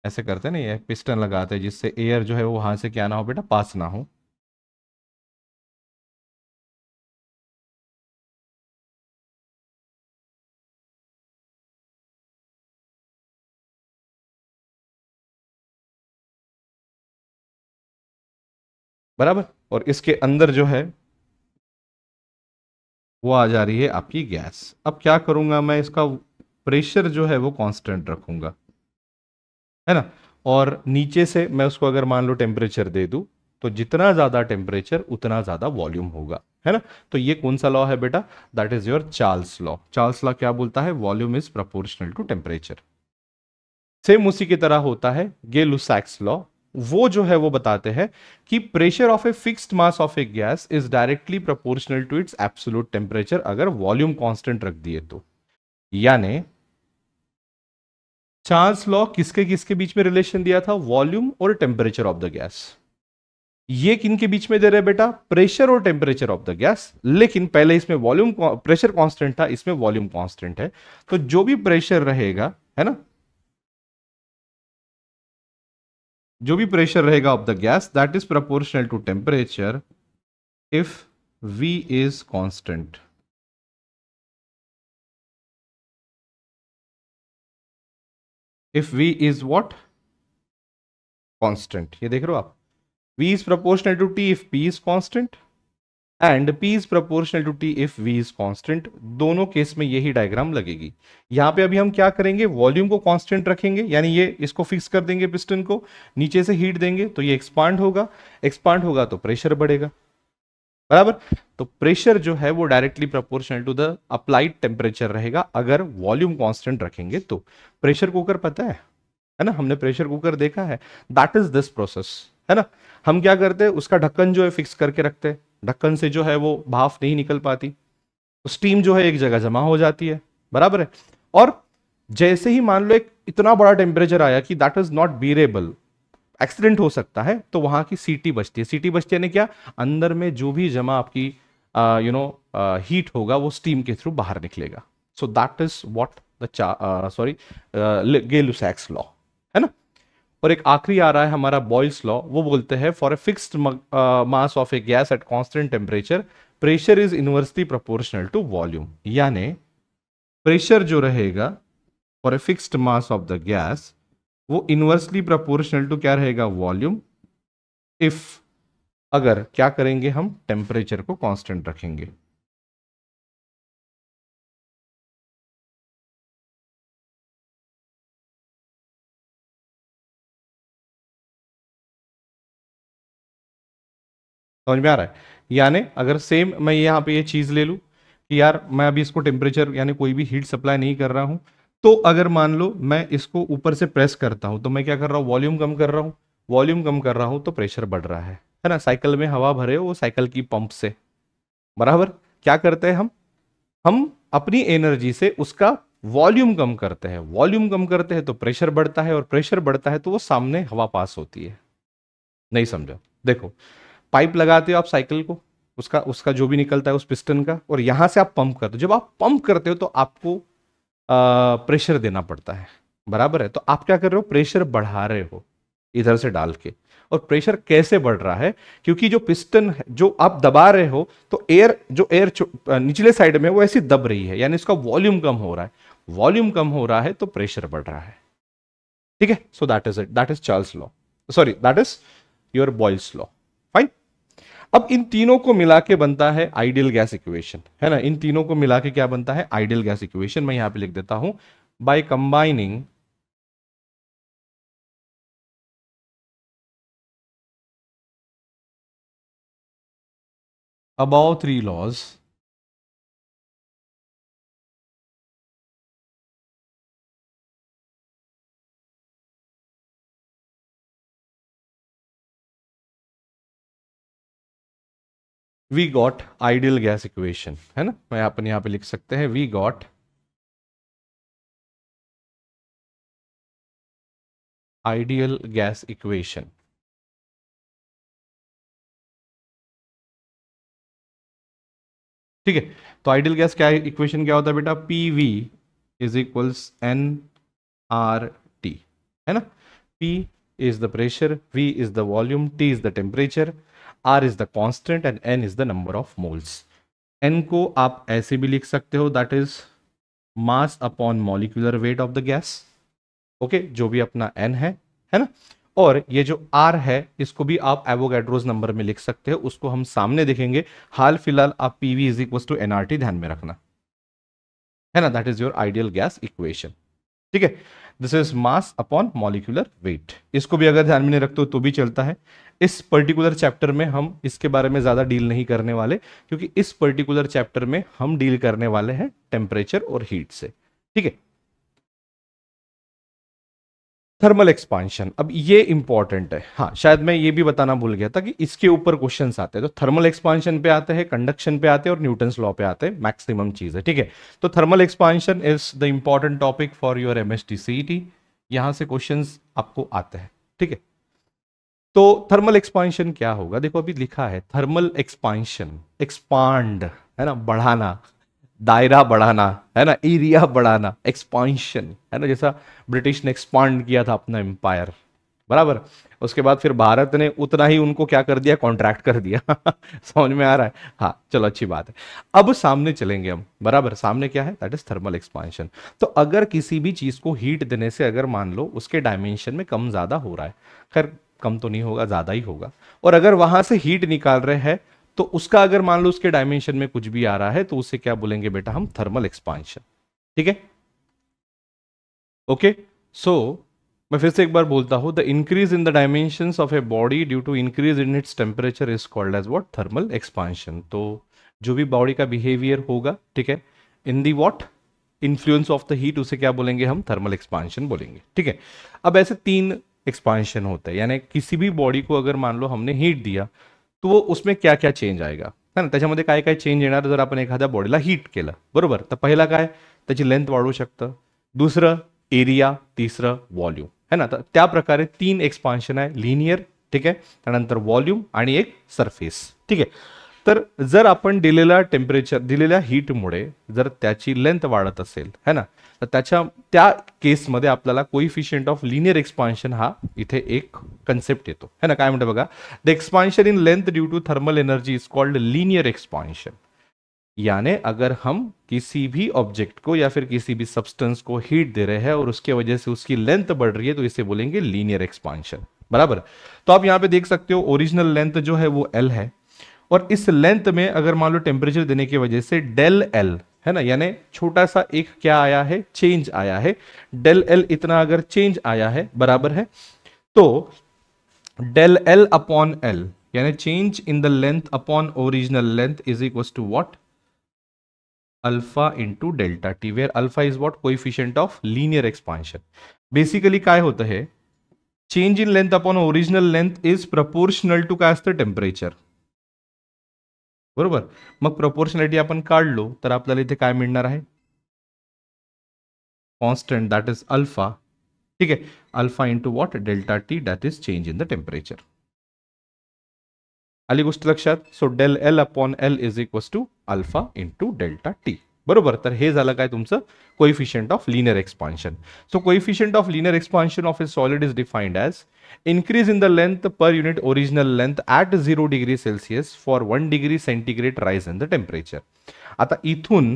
ऐसे करते हैं ना, ये पिस्टन लगाते हैं जिससे एयर जो है वो वहां से क्या ना हो बेटा, पास ना हो। बराबर। और इसके अंदर जो है वो आ जा रही है आपकी गैस। अब क्या करूंगा मैं, इसका प्रेशर जो है वो कांस्टेंट रखूंगा, है ना। और नीचे से मैं उसको अगर मान लो टेम्परेचर दे दूं, तो जितना ज्यादा टेम्परेचर उतना ज्यादा वॉल्यूम होगा, है ना। तो ये कौन सा लॉ है बेटा, that is your Charles law. Charles law क्या बोलता है, volume is proportional to temperature. Same उसी की तरह होता है गे लुसाक्स लॉ। वो जो है वो बताते हैं कि pressure of a fixed mass of a gas is directly proportional to its absolute temperature अगर वॉल्यूम कांस्टेंट रख दिए तो। यानी चार्ल्स लॉ किसके किसके बीच में रिलेशन दिया था, वॉल्यूम और टेम्परेचर ऑफ द गैस। ये किनके बीच में दे रहे बेटा, प्रेशर और टेम्परेचर ऑफ द गैस। लेकिन पहले इसमें वॉल्यूम प्रेशर कांस्टेंट था, इसमें वॉल्यूम कांस्टेंट है। तो जो भी प्रेशर रहेगा, है ना, जो भी प्रेशर रहेगा of the gas that is proportional to temperature if V is constant. If V is what, constant. ये देख रहे हो आप, V is proportional to T if P is constant and P is proportional to T if V is constant। दोनों case में यही diagram लगेगी। यहां पे अभी हम क्या करेंगे, वॉल्यूम को कांस्टेंट रखेंगे, यानी ये इसको फिक्स कर देंगे पिस्टन को, नीचे से हीट देंगे तो ये एक्सपांड होगा, एक्सपांड होगा तो प्रेशर बढ़ेगा, बराबर। तो प्रेशर जो है वो directly proportional to the applied temperature रहेगा अगर वॉल्यूम कांस्टेंट रखेंगे तो। प्रेशर कुकर पता है ना, हमने प्रेशर कुकर देखा है, दैट इज दिस प्रोसेस, है ना। हम क्या करते हैं, उसका ढक्कन जो है फिक्स करके रखते हैं, ढक्कन से जो है वो भाप नहीं निकल पाती, तो स्टीम जो है एक जगह जमा हो जाती है, बराबर है। और जैसे ही मान लो एक इतना बड़ा टेम्परेचर आया कि दैट इज नॉट बीरेबल, एक्सीडेंट हो सकता है, तो वहां की सीटी बचती है। सीटी बचती है यानी क्या, अंदर में जो भी जमा आपकी हीट होगा वो स्टीम के थ्रू बाहर निकलेगा। So that is what the sorry Gay-Lussac's law, है ना। और एक आखिरी आ रहा है हमारा बॉयल्स लॉ। वो बोलते हैं for a fixed mass of a gas at constant temperature pressure is inversely proportional to volume. यानी प्रेशर जो रहेगा for a fixed mass of the gas वो इनवर्सली प्रोपोर्शनल टू क्या रहेगा, वॉल्यूम, इफ अगर क्या करेंगे हम टेम्परेचर को कांस्टेंट रखेंगे। समझ में आ रहा है। यानी अगर सेम मैं यहाँ पे ये चीज ले लूं कि यार मैं अभी इसको टेम्परेचर यानी कोई भी हीट सप्लाई नहीं कर रहा हूं, तो अगर मान लो मैं इसको ऊपर से प्रेस करता हूं तो मैं क्या कर रहा हूं, वॉल्यूम कम कर रहा हूं। वॉल्यूम कम कर रहा हूं तो प्रेशर बढ़ रहा है ना। साइकिल में हवा भरे हो वो साइकिल की पंप से, बराबर। क्या करते हैं हम अपनी एनर्जी से उसका वॉल्यूम कम करते हैं। वॉल्यूम कम करते हैं तो प्रेशर बढ़ता है, और प्रेशर बढ़ता है तो वो सामने हवा पास होती है। नहीं समझा, देखो पाइप लगाते हो आप साइकिल को, उसका उसका जो भी निकलता है उस पिस्टन का, और यहां से आप पंप करते हो। जब आप पंप करते हो तो आपको प्रेशर देना पड़ता है, बराबर है। तो आप क्या कर रहे हो, प्रेशर बढ़ा रहे हो इधर से डाल के। और प्रेशर कैसे बढ़ रहा है, क्योंकि जो पिस्टन है जो आप दबा रहे हो तो एयर जो एयर निचले साइड में वो ऐसी दब रही है, यानी इसका वॉल्यूम कम हो रहा है। वॉल्यूम कम हो रहा है तो प्रेशर बढ़ रहा है, ठीक है। So that is it, that is Charles law, sorry that is your Boyle's law. Fine. अब इन तीनों को मिला के बनता है आइडियल गैस इक्वेशन, है ना। इन तीनों को मिला के क्या बनता है, आइडियल गैस इक्वेशन। मैं यहां पे लिख देता हूं, by combining above three laws we got ideal gas equation, है ना। मैं अपन यहां पे लिख सकते हैं we got ideal gas equation। ठीक है। तो आइडियल गैस क्या इक्वेशन क्या होता है बेटा, P V is equals N R T, है ना। P is the pressure, V is the volume, T is the temperature, R is the constant and N is the number of moles. एन को आप ऐसे भी लिख सकते हो, that is mass upon molecular weight of the gas, okay, जो भी अपना एन है ना। और ये जो R है इसको भी आप एवोगैड्रोस नंबर में लिख सकते हो, उसको हम सामने देखेंगे। हाल फिलहाल आप PV is equal to nRT ध्यान में रखना है ना, that is your ideal gas equation. ठीक है, this is mass upon molecular weight. इसको भी अगर ध्यान में नहीं रखते हो तो भी चलता है। इस पर्टिकुलर चैप्टर में हम इसके बारे में ज्यादा डील नहीं करने वाले, क्योंकि इस पर्टिकुलर चैप्टर में हम डील करने वाले हैं टेम्परेचर और हीट से। ठीक है, थर्मल एक्सपांशन, अब ये इंपॉर्टेंट है। हाँ, शायद मैं ये भी बताना भूल गया था कि इसके ऊपर क्वेश्चंस आते हैं। तो थर्मल एक्सपांशन पे आते हैं, कंडक्शन पे आते हैं और न्यूटन्स लॉ पे आते हैं, मैक्सिमम चीज है। ठीक है, तो thermal expansion is the important topic for your MST CET। यहां से क्वेश्चंस आपको आते हैं। ठीक है, तो थर्मल एक्सपांशन क्या होगा, देखो अभी लिखा है थर्मल एक्सपांशन, एक्सपांड है ना, बढ़ाना, दायरा बढ़ाना है ना, एरिया बढ़ाना, एक्सपांशन है ना, जैसा ब्रिटिश ने एक्सपांड किया था अपना एम्पायर, बराबर। उसके बाद फिर भारत ने उतना ही उनको क्या कर दिया, कॉन्ट्रैक्ट कर दिया। समझ में आ रहा है? हाँ चलो, अच्छी बात है। अब सामने चलेंगे हम, बराबर। सामने क्या है, दैट इज थर्मल एक्सपांशन। तो अगर किसी भी चीज को हीट देने से अगर मान लो उसके डायमेंशन में कम ज्यादा हो रहा है, खैर कम तो नहीं होगा, ज्यादा ही होगा, और अगर वहां से हीट निकाल रहे हैं तो उसका अगर मान लो उसके डायमेंशन में कुछ भी आ रहा है तो उसे क्या बोलेंगे बेटा हम, थर्मल एक्सपांशन। ठीक है, ओके। सो मैं फिर से एक बार बोलता हूं, the increase in the dimensions of a body due to increase in its temperature is called as what, thermal expansion. तो जो भी बॉडी का बिहेवियर होगा, ठीक है, in the what, influence of the heat, उसे क्या बोलेंगे हम, थर्मल एक्सपांशन बोलेंगे। ठीक है, अब ऐसे 3 एक्सपांशन होते हैं, यानी किसी भी बॉडी को अगर मान लो हमने हीट दिया तो वो उसमें क्या क्या चेंज आएगा है ना, त्याच्यामध्ये काय काय चेंज येणार जर आपण एखाद्या बॉडीला हीट केलं, बरोबर। तर पहिला काय, त्याची लेंथ वाढू शकतं, दुसरं एरिया, तिसरं व्हॉल्यूम है ना। तर त्या प्रकारे 3 एक्सपांशन आहे, लिनियर, ठीक आहे, त्यानंतर व्हॉल्यूम आणि एक सरफेस। ठीक आहे, तर जर आपण दिलेल्या टेम्परेचर, दिलेल्या हीटमुळे जर त्याची लेंथ वाढत असेल है ना, तर त्या केसमध्ये आपल्याला कोइफिशियंट ऑफ लिनियर एक्सपांशन हा इथे एक कन्सेप्ट येतो है ना। काय म्हणतं बघा, the expansion in length due to thermal energy is called linear expansion. यानी अगर हम किसी भी ऑब्जेक्ट को या फिर किसी भी सब्सटेंस को हीट दे रहे हैं और उसके वजह से उसकी लेंथ बढ़ रही है तो इसे बोलेंगे लीनियर एक्सपांशन, बराबर। तो आप यहां पे देख सकते हो ओरिजिनल लेंथ जो है वो L है, और इस लेंथ में अगर मान लो टेम्परेचर देने की वजह से डेल L है ना, यानी छोटा सा एक क्या आया है, चेंज आया है, डेल L इतना अगर चेंज आया है, बराबर है, तो डेल L अपॉन L यानी change in the length upon original length is equal to what, alpha into delta T, where alpha is what, coefficient of linear expansion. Basically काय होतं है, change in length upon original length is proportional to काय असतं, temperature, बरोबर। मग proportionality आपण काढलो तर आपल्याला इथे काय मिळणार आहे, कॉन्स्टंट, दॅट इज अल्फा। ठीक आहे, alpha into what, delta T, that is change in the temperature. आली गोष्ट लक्षात। So del L upon L is equal to alpha into delta T, बरोबर। तर हे झालं काय तुमचं coefficient of linear expansion. So coefficient of linear expansion of a solid is defined as increase in the length per unit original length at 0 degree Celsius for 1 degree centigrade rise in the temperature। आता इथून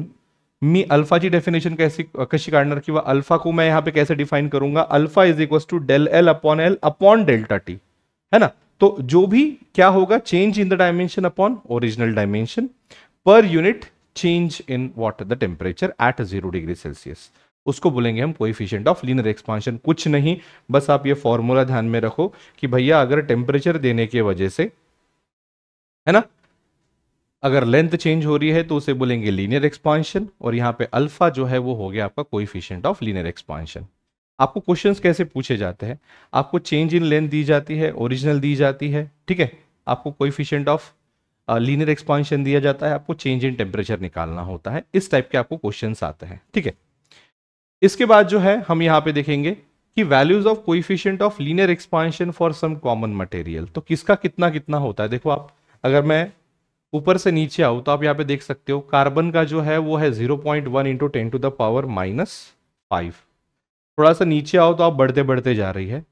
मी अल्फाची definition कशी काढणार, किंवा alpha को मैं यहाँ पे कैसे डिफाइन करूंगा, alpha is equal to del L upon delta T, है ना। तो जो भी क्या होगा, change in the dimension upon original dimension per unit change in what, the temperature at 0 degree Celsius, उसको बोलेंगे हम कोएफिशिएंट ऑफ लीनियर एक्सपांशन। कुछ नहीं, बस आप ये फॉर्मूला ध्यान में रखो कि भैया अगर टेम्परेचर देने के वजह से है ना, अगर लेंथ चेंज हो रही है तो उसे बोलेंगे लीनियर एक्सपांशन, और यहां पे अल्फा जो है वो हो गया आपका कोएफिशिएंट ऑफ लीनियर एक्सपांशन। आपको क्वेश्चंस कैसे पूछे जाते हैं, आपको चेंज इन लेंथ दी जाती है, ओरिजिनल दी जाती है, ठीक है, आपको कोएफिशिएंट ऑफ लीनियर एक्सपांशन दिया जाता है, आपको चेंज इन टेम्परेचर निकालना होता है। इस टाइप के आपको क्वेश्चंस आते हैं, ठीक है। इसके बाद जो है हम यहां पे देखेंगे कि values of coefficient of linear expansion for some common material, तो किसका कितना कितना होता है। देखो आप, अगर मैं ऊपर से नीचे आऊं तो आप यहां पे देख सकते हो कार्बन का जो है वो है 0.1 इंटू 10 टू द पावर -5। थोड़ा सा नीचे आओ तो आप बढ़ते बढ़ते जा रही है।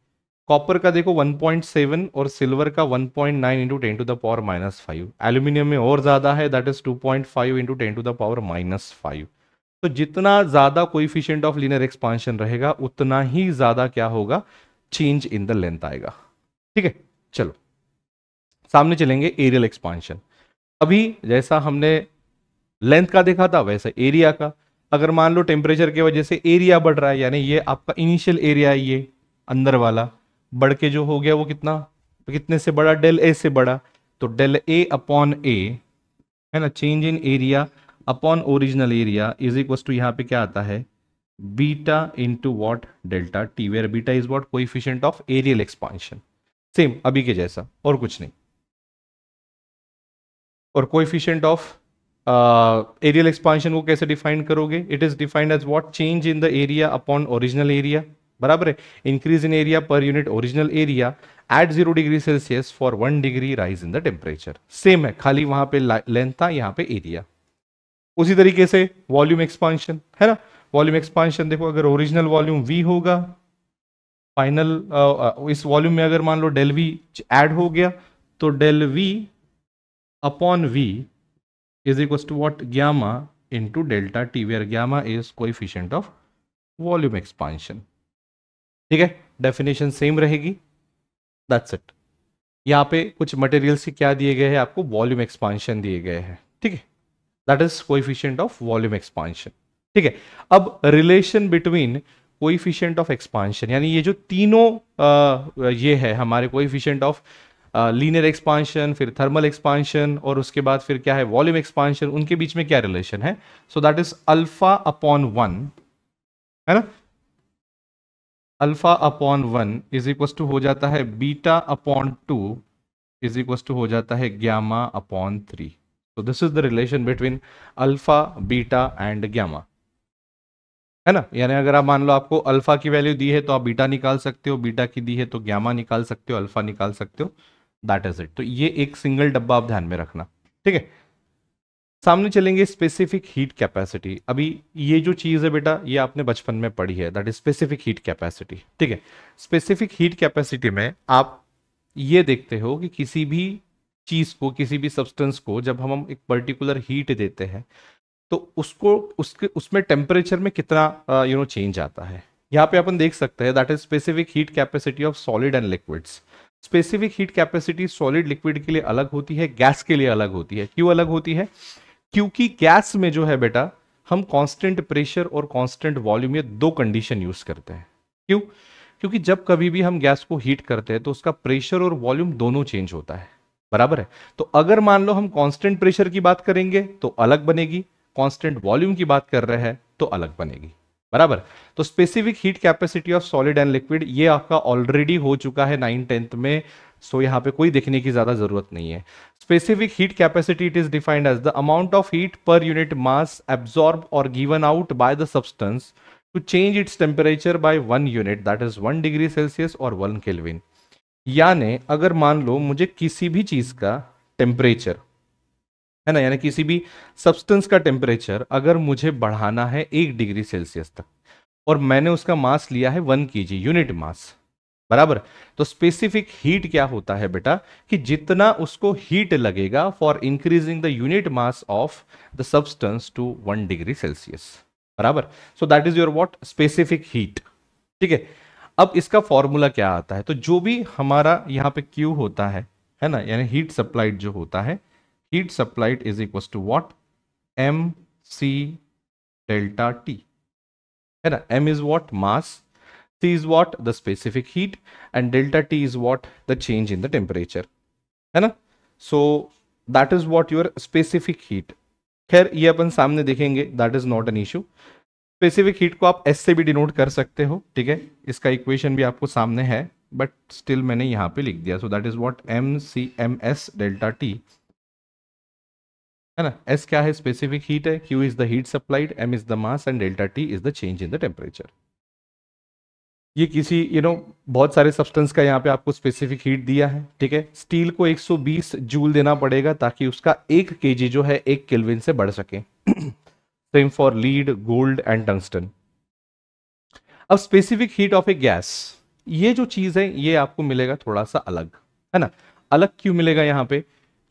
कॉपर का देखो 1.7 और सिल्वर का 1.9 into 10 to the power -5। Aluminium में और ज्यादा है, that is 2.5 into 10 to the power -5। तो जितना ज्यादा कोएफिशिएंट ऑफ लीनियर एक्सपांशन रहेगा उतना ही ज्यादा क्या होगा, चेंज इन द लेंथ आएगा। ठीक है, चलो सामने चलेंगे एरियल एक्सपांशन। अभी जैसा हमने लेंथ का देखा था वैसे एरिया का, अगर मान लो टेम्परेचर की वजह से एरिया बढ़ रहा है, यानी ये आपका इनिशियल एरिया है, ये अंदर वाला बढ़ के जो हो गया वो कितना, कितने से बड़ा, डेल ए से बड़ा, तो डेल ए अपॉन ए है ना, change in area upon original area is equal to, यहां पे क्या आता है, beta into what, delta T, where beta is what, coefficient of areal expansion. Same अभी के जैसा और कुछ नहीं। और कोएफिशिएंट ऑफ एरियल एक्सपांशन को कैसे डिफाइन करोगे, it is defined as what, change in the area upon original area, बराबर है, increase in area per unit original area at 0 degree Celsius for 1 degree rise in the temperature. Same है, खाली वहां पे length था, यहां पे एरिया। उसी तरीके से वॉल्यूम एक्सपांशन है ना, वॉल्यूम एक्सपांशन देखो, अगर ओरिजिनल वॉल्यूम V होगा, फाइनल इस वॉल्यूम में अगर मान लो डेल V ऐड हो गया, तो del V upon V is equals to what, gamma into delta t, where gamma is coefficient of volume expansion। ठीक है, डेफिनेशन सेम रहेगी, दैट्स इट। यहां पे कुछ मटेरियल्स के क्या दिए गए हैं आपको, वॉल्यूम एक्सपांशन दिए गए हैं। ठीक है, that is coefficient of volume expansion. ठीक है, अब relation between coefficient of expansion, यानी ये जो तीनों ये है हमारे कोएफिशिएंट ऑफ लीनियर एक्सपांशन, फिर थर्मल एक्सपांशन, और उसके बाद फिर क्या है, वॉल्यूम एक्सपांशन, उनके बीच में क्या रिलेशन है, so that is alpha upon 1 है ना, alpha upon 1 is equal to हो जाता है beta upon 2 is equal to हो जाता है ग्यामा अपॉन 3। तो this is the relation between alpha, beta and gamma, है ना। यानी अगर आप मान लो आपको अल्फा की वैल्यू दी है तो आप बीटा निकाल सकते हो, बीटा की दी है तो ग्यामा निकाल सकते हो, अल्फा निकाल सकते हो, दैट इज इट। तो ये एक सिंगल डब्बा आप ध्यान में रखना। ठीक है, सामने चलेंगे स्पेसिफिक हीट कैपेसिटी। अभी ये जो चीज है बेटा, ये आपने बचपन में पढ़ी है, that is specific heat capacity. ठीक है, स्पेसिफिक हीट कैपेसिटी में आप ये देखते हो कि किसी भी चीज को, किसी भी सब्सटेंस को जब हम एक पर्टिकुलर हीट देते हैं तो उसको उसमें टेम्परेचर में कितना चेंज आता है। यहाँ पे अपन देख सकते हैं, that is specific heat capacity of solid and liquids. Specific heat capacity solid liquid के लिए अलग होती है, गैस के लिए अलग होती है। क्यों अलग होती है, क्योंकि गैस में जो है बेटा हम कांस्टेंट प्रेशर और कांस्टेंट वॉल्यूम, ये दो कंडीशन यूज करते हैं। क्यों, क्योंकि जब कभी भी हम गैस को हीट करते हैं तो उसका प्रेशर और वॉल्यूम दोनों चेंज होता है, बराबर है। तो अगर मान लो हम कांस्टेंट प्रेशर की बात करेंगे तो अलग बनेगी, कांस्टेंट वॉल्यूम की बात कर रहे हैं तो अलग बनेगी, बराबर। तो specific heat capacity of solid and liquid, ये आपका ऑलरेडी हो चुका है 9th-10th में, सो यहां पे कोई देखने की ज्यादा जरूरत नहीं है। Specific heat capacity, it is defined as the amount of heat per unit mass absorb और given out by the substance to change its temperature by 1 unit, that is 1 degree Celsius और 1 केल्विन। यानी अगर मान लो मुझे किसी भी चीज का टेम्परेचर है ना, यानी किसी भी सब्सटेंस का टेम्परेचर अगर मुझे बढ़ाना है 1 डिग्री सेल्सियस तक, और मैंने उसका मास लिया है 1 kg यूनिट मास, बराबर। तो स्पेसिफिक हीट क्या होता है बेटा, कि जितना उसको हीट लगेगा for increasing the unit mass of the substance to 1 degree Celsius, बराबर। So that is your what, specific heat. ठीक है, अब इसका फॉर्मूला क्या आता है, तो जो भी हमारा यहाँ पे Q होता है ना, यानी हीट सप्लाइड जो होता है, heat supplied is equal to what, mc delta T, है ना। m is what, mass, C is what, the specific heat, and delta T is what, the change in the temperature, है ना। So that is what your specific heat। खैर ये अपन सामने देखेंगे, that is not an issue। Specific heat को आप S से भी डिनोट कर सकते हो, ठीक है, इसका इक्वेशन भी आपको सामने है, बट स्टिल मैंने यहां पे लिख दिया। सो that is what, mc delta T, है ना। S क्या है, स्पेसिफिक हीट है, Q is the heat supplied, m is the mass and delta T is the change in the temperature. ये किसी बहुत सारे सब्सटेंस का यहाँ पे आपको स्पेसिफिक हीट दिया है, ठीक है। स्टील को 120 जूल देना पड़ेगा ताकि उसका 1 kg जो है 1 केल्विन से बढ़ सके। Same for lead, gold and tungsten. अब specific heat of a gas, ये जो चीज है ये आपको मिलेगा थोड़ा सा अलग, है ना। अलग क्यों मिलेगा यहाँ पे,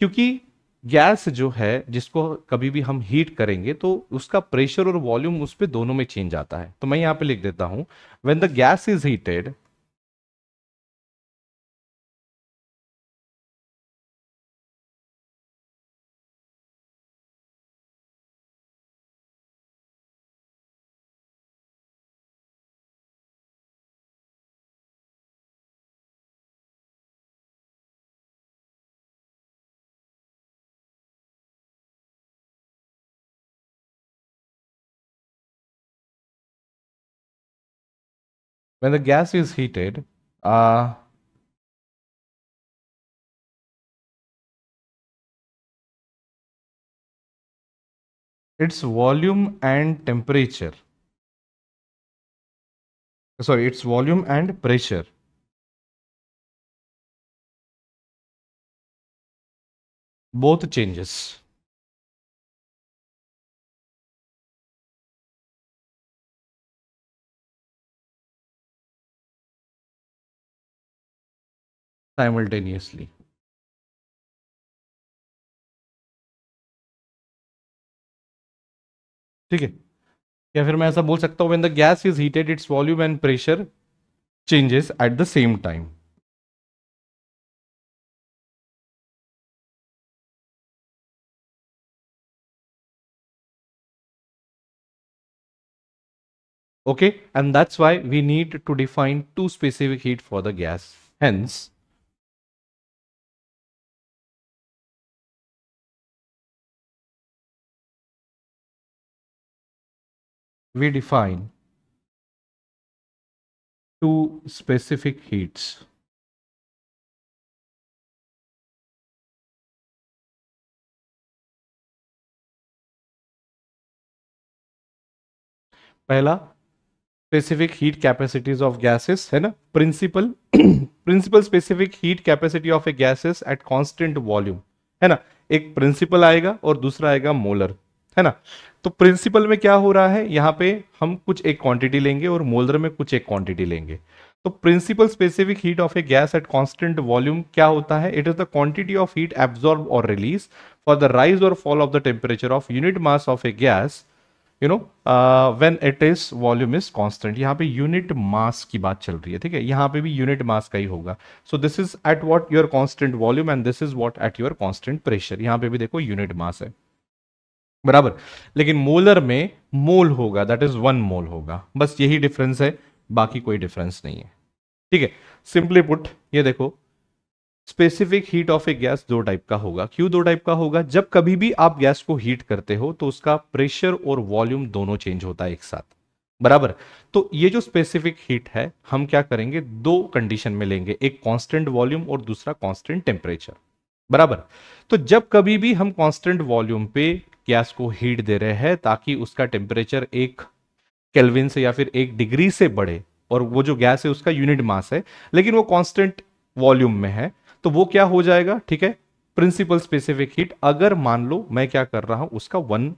क्योंकि गैस जो है जिसको कभी भी हम हीट करेंगे तो उसका प्रेशर और वॉल्यूम उस पे दोनों में चेंज आता है। तो मैं यहां पे लिख देता हूं, when the gas is heated, when the gas is heated, its volume and temperature, sorry, its volume and pressure both changes simultaneously. ठीक है, या फिर मैं ऐसा बोल सकता हूं when the gas is heated its volume and pressure changes at the same time. Okay, and that's why we need to define two specific heat for the gas. Hence, we define two specific heats. पहला, specific heat capacities of gases है ना, principal specific heat capacity of a gases at constant volume है ना. एक principal आएगा और दूसरा आएगा मोलर है ना. तो प्रिंसिपल में क्या हो रहा है, यहाँ पे हम कुछ एक क्वांटिटी लेंगे और मोलर में कुछ एक क्वांटिटी लेंगे. तो principal specific heat of a gas at constant volume क्या होता है, it is the quantity of heat absorb और रिलीज फॉर द राइज और fall of the temperature of unit mass of a gas when it is volume is constant. यहाँ पे unit mass की बात चल रही है, ठीक है, यहाँ पे भी यूनिट मास का ही होगा. सो this is at what your constant volume and this is what at your constant pressure. यहाँ पे भी देखो यूनिट मास है, बराबर. लेकिन मोलर में मोल होगा, दैट इज 1 मोल होगा. बस यही डिफरेंस है, बाकी कोई डिफरेंस नहीं है. ठीक है, सिंपली पुट ये देखो, specific heat of a gas दो टाइप का होगा. क्यों दो टाइप का होगा, जब कभी भी आप गैस को हीट करते हो तो उसका प्रेशर और वॉल्यूम दोनों चेंज होता है एक साथ, बराबर. तो ये जो स्पेसिफिक हीट है हम क्या करेंगे, दो कंडीशन में लेंगे, एक कांस्टेंट वॉल्यूम और दूसरा कांस्टेंट टेम्परेचर, बराबर. तो जब कभी भी हम कांस्टेंट वॉल्यूम पे गैस को हीट दे रहे हैं ताकि उसका टेम्परेचर 1 केल्विन से या फिर 1 डिग्री से बढ़े, और वो जो गैस है उसका यूनिट मास है लेकिन वो कांस्टेंट वॉल्यूम में है, तो वो क्या हो जाएगा, ठीक है, प्रिंसिपल स्पेसिफिक हीट. अगर मान लो मैं क्या कर रहा हूं, उसका 1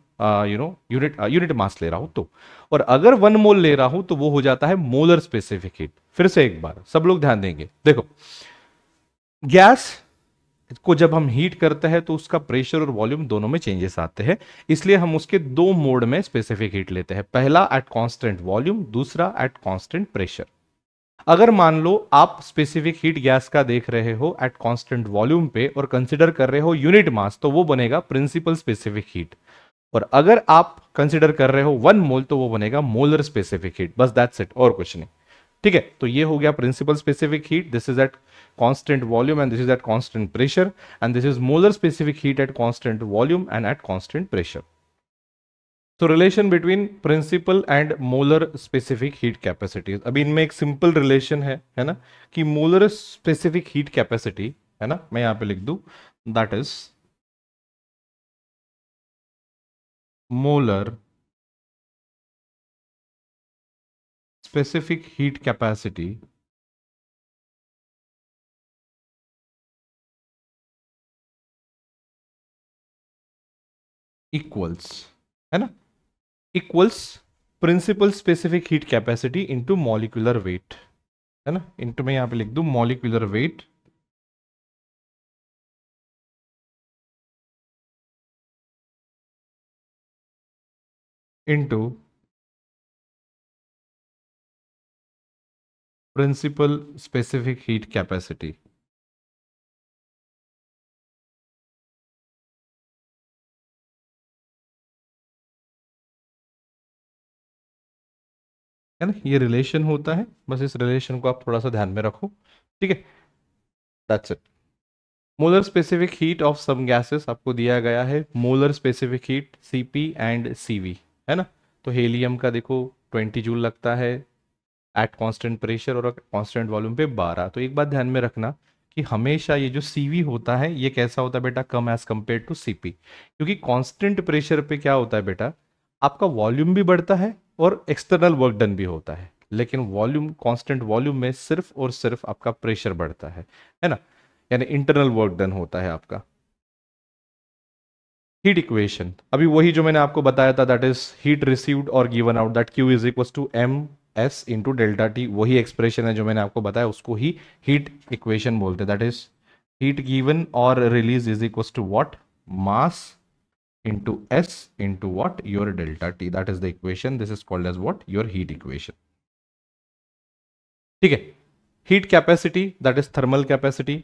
यूनिट मास ले रहा हूं तो, और अगर 1 मोल ले रहा हूं तो वो हो जाता है मोलर स्पेसिफिक हीट. फिर से एक बार सब लोग ध्यान देंगे, देखो, गैस को जब हम हीट करते हैं तो उसका प्रेशर और वॉल्यूम दोनों में चेंजेस आते हैं, इसलिए हम उसके दो मोड में स्पेसिफिक हीट लेते हैं. पहला एट कांस्टेंट वॉल्यूम, दूसरा एट कांस्टेंट प्रेशर. अगर मान लो आप स्पेसिफिक हीट गैस का देख रहे हो एट कांस्टेंट वॉल्यूम पे और कंसीडर कर रहे हो यूनिट मास, तो वो बनेगा प्रिंसिपल स्पेसिफिक हीट. और अगर आप कंसीडर कर रहे हो 1 मोल तो वो बनेगा मोलर स्पेसिफिक हीट. बस दैट्स इट, और कुछ नहीं. ठीक है, तो ये हो गया principal specific heat, this is at constant volume and this is at constant pressure, and this is molar specific heat at constant volume and at constant pressure. तो relation between principal and molar specific heat capacities, अभी इनमें एक simple relation है ना, कि molar specific heat capacity है ना, मैं यहां पे लिख दूं, that is molar specific heat capacity equals, है ना, equals principal specific heat capacity into molecular weight, है ना, इंटू मैं यहां पे लिख दूं molecular weight into principal specific heat capacity. है ना, ये रिलेशन होता है, बस इस रिलेशन को आप थोड़ा सा ध्यान में रखो. ठीक है, that's it. Molar specific heat of some gases आपको दिया गया है, molar specific heat Cp and Cv, है ना. तो हेलियम का देखो 20 जूल लगता है, एट कांस्टेंट प्रेशर और कांस्टेंट वॉल्यूम पे 12। तो एक बात ध्यान में रखना कि हमेशा ये जो CV होता है ये कैसा होता है बेटा, कम एज कंपेयर टू CP, क्योंकि कांस्टेंट प्रेशर पे क्या होता है बेटा, आपका वॉल्यूम भी बढ़ता है और एक्सटर्नल वर्क डन भी होता है, लेकिन वॉल्यूम, कांस्टेंट वॉल्यूम में सिर्फ और सिर्फ आपका प्रेशर बढ़ता है ना, यानी इंटरनल वर्क डन होता है आपका। हीट इक्वेशन अभी वही जो मैंने आपको बताया था, दैट इज हीट रिसीव्ड और given out, that Q is equal to MS into delta T, वही एक्सप्रेशन है जो मैंने आपको बताया, उसको ही हीट इक्वेशन बोलते हैं। दैट इज हीट गिवन और release is equal to what, mass into S into what, your delta T, that is the equation, this is called as what, your heat equation. ठीक है, heat capacity that is thermal capacity.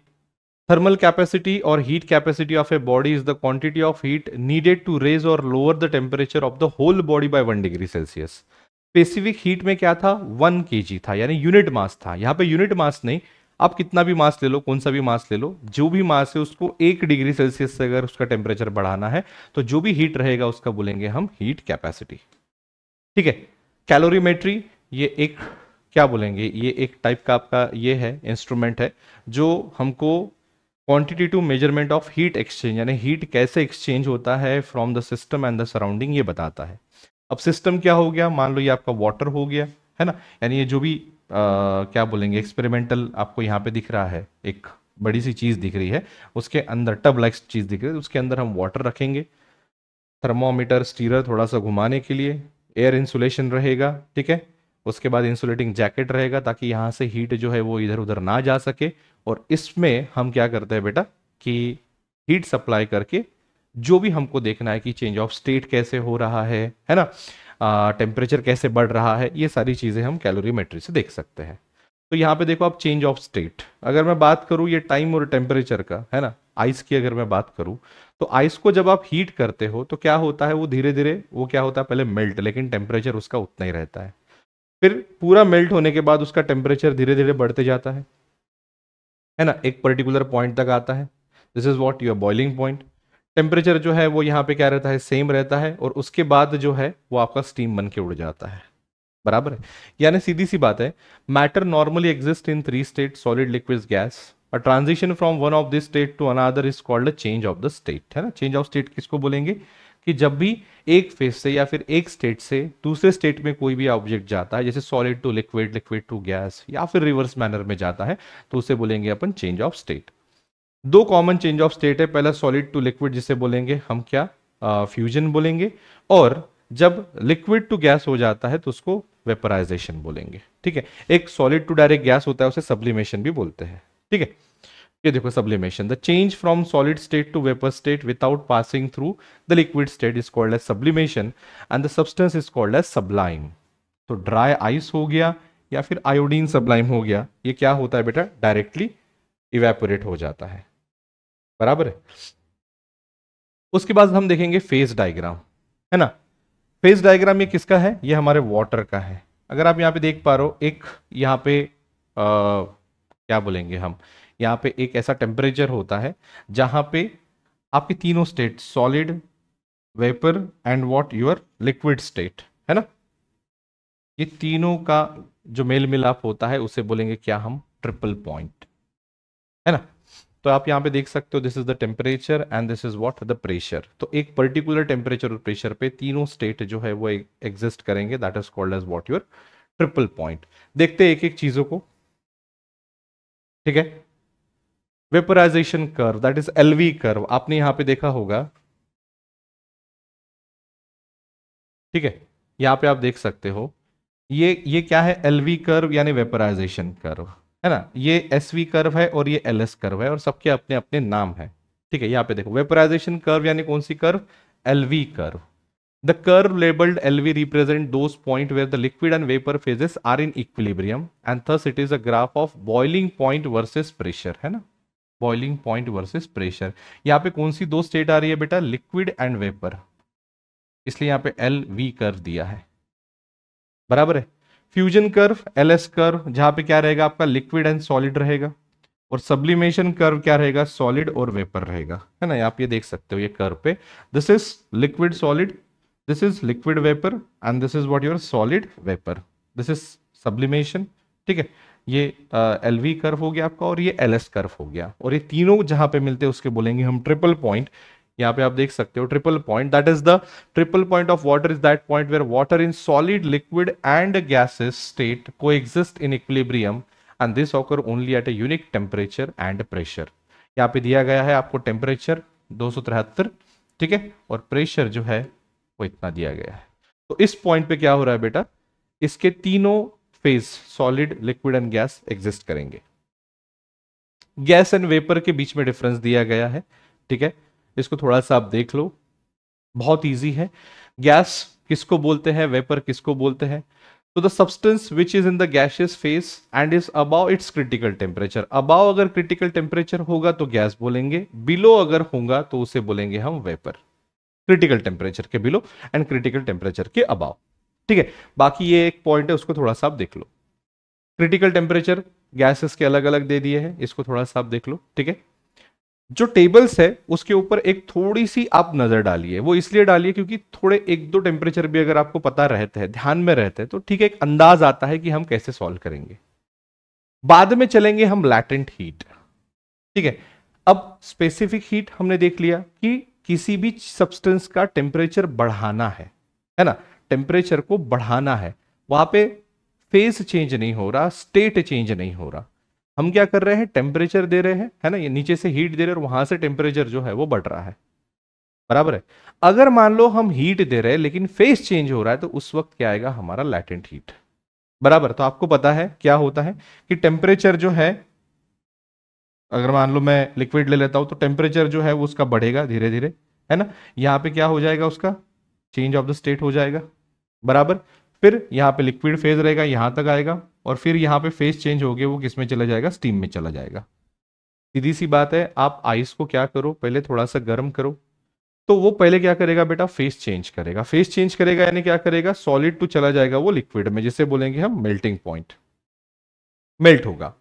Thermal capacity or heat capacity of a body is the quantity of heat needed to raise or lower the temperature of the whole body by 1 degree Celsius. Specific heat में क्या था, 1 kg था, यानी unit mass था। यहां पे unit mass नहीं, आप कितना भी मास ले लो, कौन सा भी मास ले लो, जो भी मास है उसको 1 डिग्री सेल्सियस से अगर उसका टेम्परेचर बढ़ाना है तो जो भी हीट रहेगा उसका बोलेंगे हम हीट कैपेसिटी। ठीक है, कैलोरीमेट्री ये एक क्या बोलेंगे, ये एक टाइप का आपका ये है इंस्ट्रूमेंट है जो हमको quantitative measurement of heat exchange, यानी हीट कैसे एक्सचेंज होता है from the system and the surrounding, ये बताता है। अब सिस्टम क्या हो गया, मान लो ये आपका वाटर हो गया है ना, यानी ये जो भी क्या बोलेंगे एक्सपेरिमेंटल आपको यहाँ पे दिख रहा है, एक बड़ी सी चीज दिख रही है, उसके अंदर टब लाइक चीज दिख रही है, उसके अंदर हम वाटर रखेंगे, थर्मोमीटर स्टीरर थोड़ा सा घुमाने के लिए, एयर इंसुलेशन रहेगा, ठीक है, उसके बाद इंसुलेटिंग जैकेट रहेगा ताकि यहाँ से हीट जो है वो इधर उधर ना जा सके, और इसमें हम क्या करते हैं बेटा कि हीट सप्लाई करके जो भी हमको देखना है कि चेंज ऑफ स्टेट कैसे हो रहा है ना, टेम्परेचर कैसे बढ़ रहा है, ये सारी चीजें हम कैलोरीमेट्री से देख सकते हैं। तो यहाँ पे देखो आप, चेंज ऑफ स्टेट अगर मैं बात करूँ ये टाइम और टेम्परेचर का है ना, आइस की अगर मैं बात करूँ तो आइस को जब आप हीट करते हो तो क्या होता है, वो धीरे धीरे वो क्या होता है, पहले मेल्ट, लेकिन टेम्परेचर उसका उतना ही रहता है, फिर पूरा मेल्ट होने के बाद उसका टेम्परेचर धीरे धीरे बढ़ते जाता है ना, एक पर्टिकुलर पॉइंट तक आता है, this is what your boiling point. Temperature जो है वो यहाँ पे क्या रहता है, सेम रहता है, और उसके बाद जो है वो आपका स्टीम बन के उड़ जाता है, बराबर है। यानी सीधी सी बात है, matter normally exist in 3 state, solid liquid gas, a transition from one of this state to another is called a change of the state, है ना। चेंज ऑफ स्टेट किसको बोलेंगे, कि जब भी एक फेज से या फिर एक स्टेट से दूसरे स्टेट में कोई भी ऑब्जेक्ट जाता है, जैसे solid to liquid, liquid to gas, या फिर रिवर्स मैनर में जाता है, तो उसे बोलेंगे अपन चेंज ऑफ स्टेट। दो कॉमन चेंज ऑफ स्टेट है, पहला सॉलिड टू लिक्विड जिसे बोलेंगे हम क्या, फ्यूजन बोलेंगे, और जब लिक्विड टू गैस हो जाता है तो उसको वेपराइजेशन बोलेंगे। ठीक है, एक सॉलिड टू डायरेक्ट गैस होता है उसे सब्लिमेशन भी बोलते हैं। ठीक है, ये देखो sublimation, the change from solid state to vapour state without passing through the liquid state is called as sublimation and the substance is called as sublime. तो ड्राई आइस हो गया या फिर आयोडीन सब्लाइम हो गया, ये क्या होता है बेटा, डायरेक्टली इवेपोरेट हो जाता है, बराबर है। उसके बाद हम देखेंगे फेज डायग्राम, है ना। फेज डायग्राम ये किसका है, ये हमारे वाटर का है। अगर आप यहाँ पे देख पा रहे हो, एक यहाँ पे क्या बोलेंगे हम, यहाँ पे एक ऐसा टेम्परेचर होता है जहां पे आपके तीनों state, solid, vapour and what, your liquid state, है ना, ये तीनों का जो मेल मिलाप होता है उसे बोलेंगे क्या हम, ट्रिपल पॉइंट, है ना। तो आप यहाँ पे देख सकते हो, this is the temperature and this is what, the pressure. तो एक पर्टिकुलर टेम्परेचर और प्रेशर पे तीनों स्टेट जो है वो एग्जिस्ट करेंगे, that is called as what, your triple point. देखते हैं एक एक चीजों को, ठीक है। Vaporisation curve, that is LV curve, आपने यहां पे देखा होगा, ठीक है, यहां पे आप देख सकते हो, ये क्या है, LV कर्व यानी वेपराइजेशन कर्व, है ना। ये SV कर्व है और ये LS कर्व है, और सबके अपने अपने नाम है, ठीक है। यहाँ पे देखो वेपराइजेशन कर्व यानी कौन सी curve, LV curve. The curve labelled LV represent those point where the liquid and vapour phases are in equilibrium and thus it is a graph of boiling point versus pressure, है ना, boiling point versus pressure. यहाँ पे कौन सी दो state आ रही है बेटा, liquid and vapour, इसलिए यहाँ पे LV कर्व दिया है, बराबर है। फ्यूजन कर्व LS कर्व, जहां पे क्या रहेगा आपका, लिक्विड एंड सॉलिड रहेगा, और सब्लिमेशन कर्व क्या रहेगा, सॉलिड और वेपर रहेगा, है ना। आप ये देख सकते हो ये कर्व पे, this is liquid solid, this is liquid vapour and this is what, your solid vapour, this is sublimation, ठीक है, ये एलवी कर्व हो गया आपका और ये एलएस कर्व हो गया, और ये तीनों जहां पे मिलते हैं उसके बोलेंगे हम ट्रिपल पॉइंट। यहाँ पे आप देख सकते हो triple point, that is the triple point of water is that point where water in solid, liquid and gases state coexist in equilibrium and this occur only at a unique temperature and pressure. यहाँ पे दिया गया है आपको temperature 273, ठीक है, और pressure जो है वो इतना दिया गया है। तो इस पॉइंट पे क्या हो रहा है बेटा, इसके तीनों phase solid, liquid and gas exist करेंगे। गैस एंड वेपर के बीच में डिफरेंस दिया गया है, ठीक है, इसको थोड़ा सा आप देख लो, बहुत इजी है। गैस किसको बोलते हैं, वेपर किसको बोलते हैं? तो the substance which is in the gaseous phase and is above its critical temperature. Above अगर क्रिटिकल टेम्परेचर होगा तो गैस बोलेंगे, बिलो अगर होगा तो उसे बोलेंगे हम वेपर। क्रिटिकल टेम्परेचर के बिलो एंड क्रिटिकल टेम्परेचर के अबाव, ठीक है। बाकी ये एक पॉइंट है, उसको थोड़ा सा आप देख लो। क्रिटिकल टेम्परेचर गैसेस के अलग अलग दे दिए हैं, इसको थोड़ा सा आप देख लो, ठीक है। जो टेबल्स है उसके ऊपर एक थोड़ी सी आप नजर डालिए, वो इसलिए डालिए क्योंकि थोड़े एक दो टेम्परेचर भी अगर आपको पता रहते हैं, ध्यान में रहते हैं, तो ठीक है, एक अंदाज आता है कि हम कैसे सॉल्व करेंगे। बाद में चलेंगे हम लैटेंट हीट, ठीक है। अब स्पेसिफिक हीट हमने देख लिया कि किसी भी सब्सटेंस का टेम्परेचर बढ़ाना है ना, टेम्परेचर को बढ़ाना है, वहां पे फेज चेंज नहीं हो रहा, स्टेट चेंज नहीं हो रहा। हम क्या कर रहे हैं, टेम्परेचर दे रहे हैं, है ना, ये नीचे से हीट दे रहे हैं और वहां से टेम्परेचर जो है वो बढ़ रहा है, बराबर है। अगर मान लो हम हीट दे रहे हैं लेकिन फेज चेंज हो रहा है, तो उस वक्त क्या आएगा, हमारा लैटेंट हीट, बराबर। तो आपको पता है क्या होता है कि टेम्परेचर जो है, अगर मान लो मैं लिक्विड ले लेता हूं तो टेम्परेचर जो है वो उसका बढ़ेगा धीरे धीरे, है ना। यहां पे क्या हो जाएगा, उसका चेंज ऑफ द स्टेट हो जाएगा, बराबर। फिर यहाँ पे लिक्विड फेज रहेगा, यहां तक आएगा, और फिर यहाँ पे फेज चेंज हो गया, वो किस में चला जाएगा, स्टीम में चला जाएगा। सीधी सी बात है, आप आइस को क्या करो, पहले थोड़ा सा गर्म करो, तो वो पहले क्या करेगा बेटा, फेस चेंज करेगा। फेस चेंज करेगा यानी क्या करेगा, सॉलिड टू चला जाएगा वो लिक्विड में, जिसे बोलेंगे हम मेल्टिंग पॉइंट, मेल्ट होगा।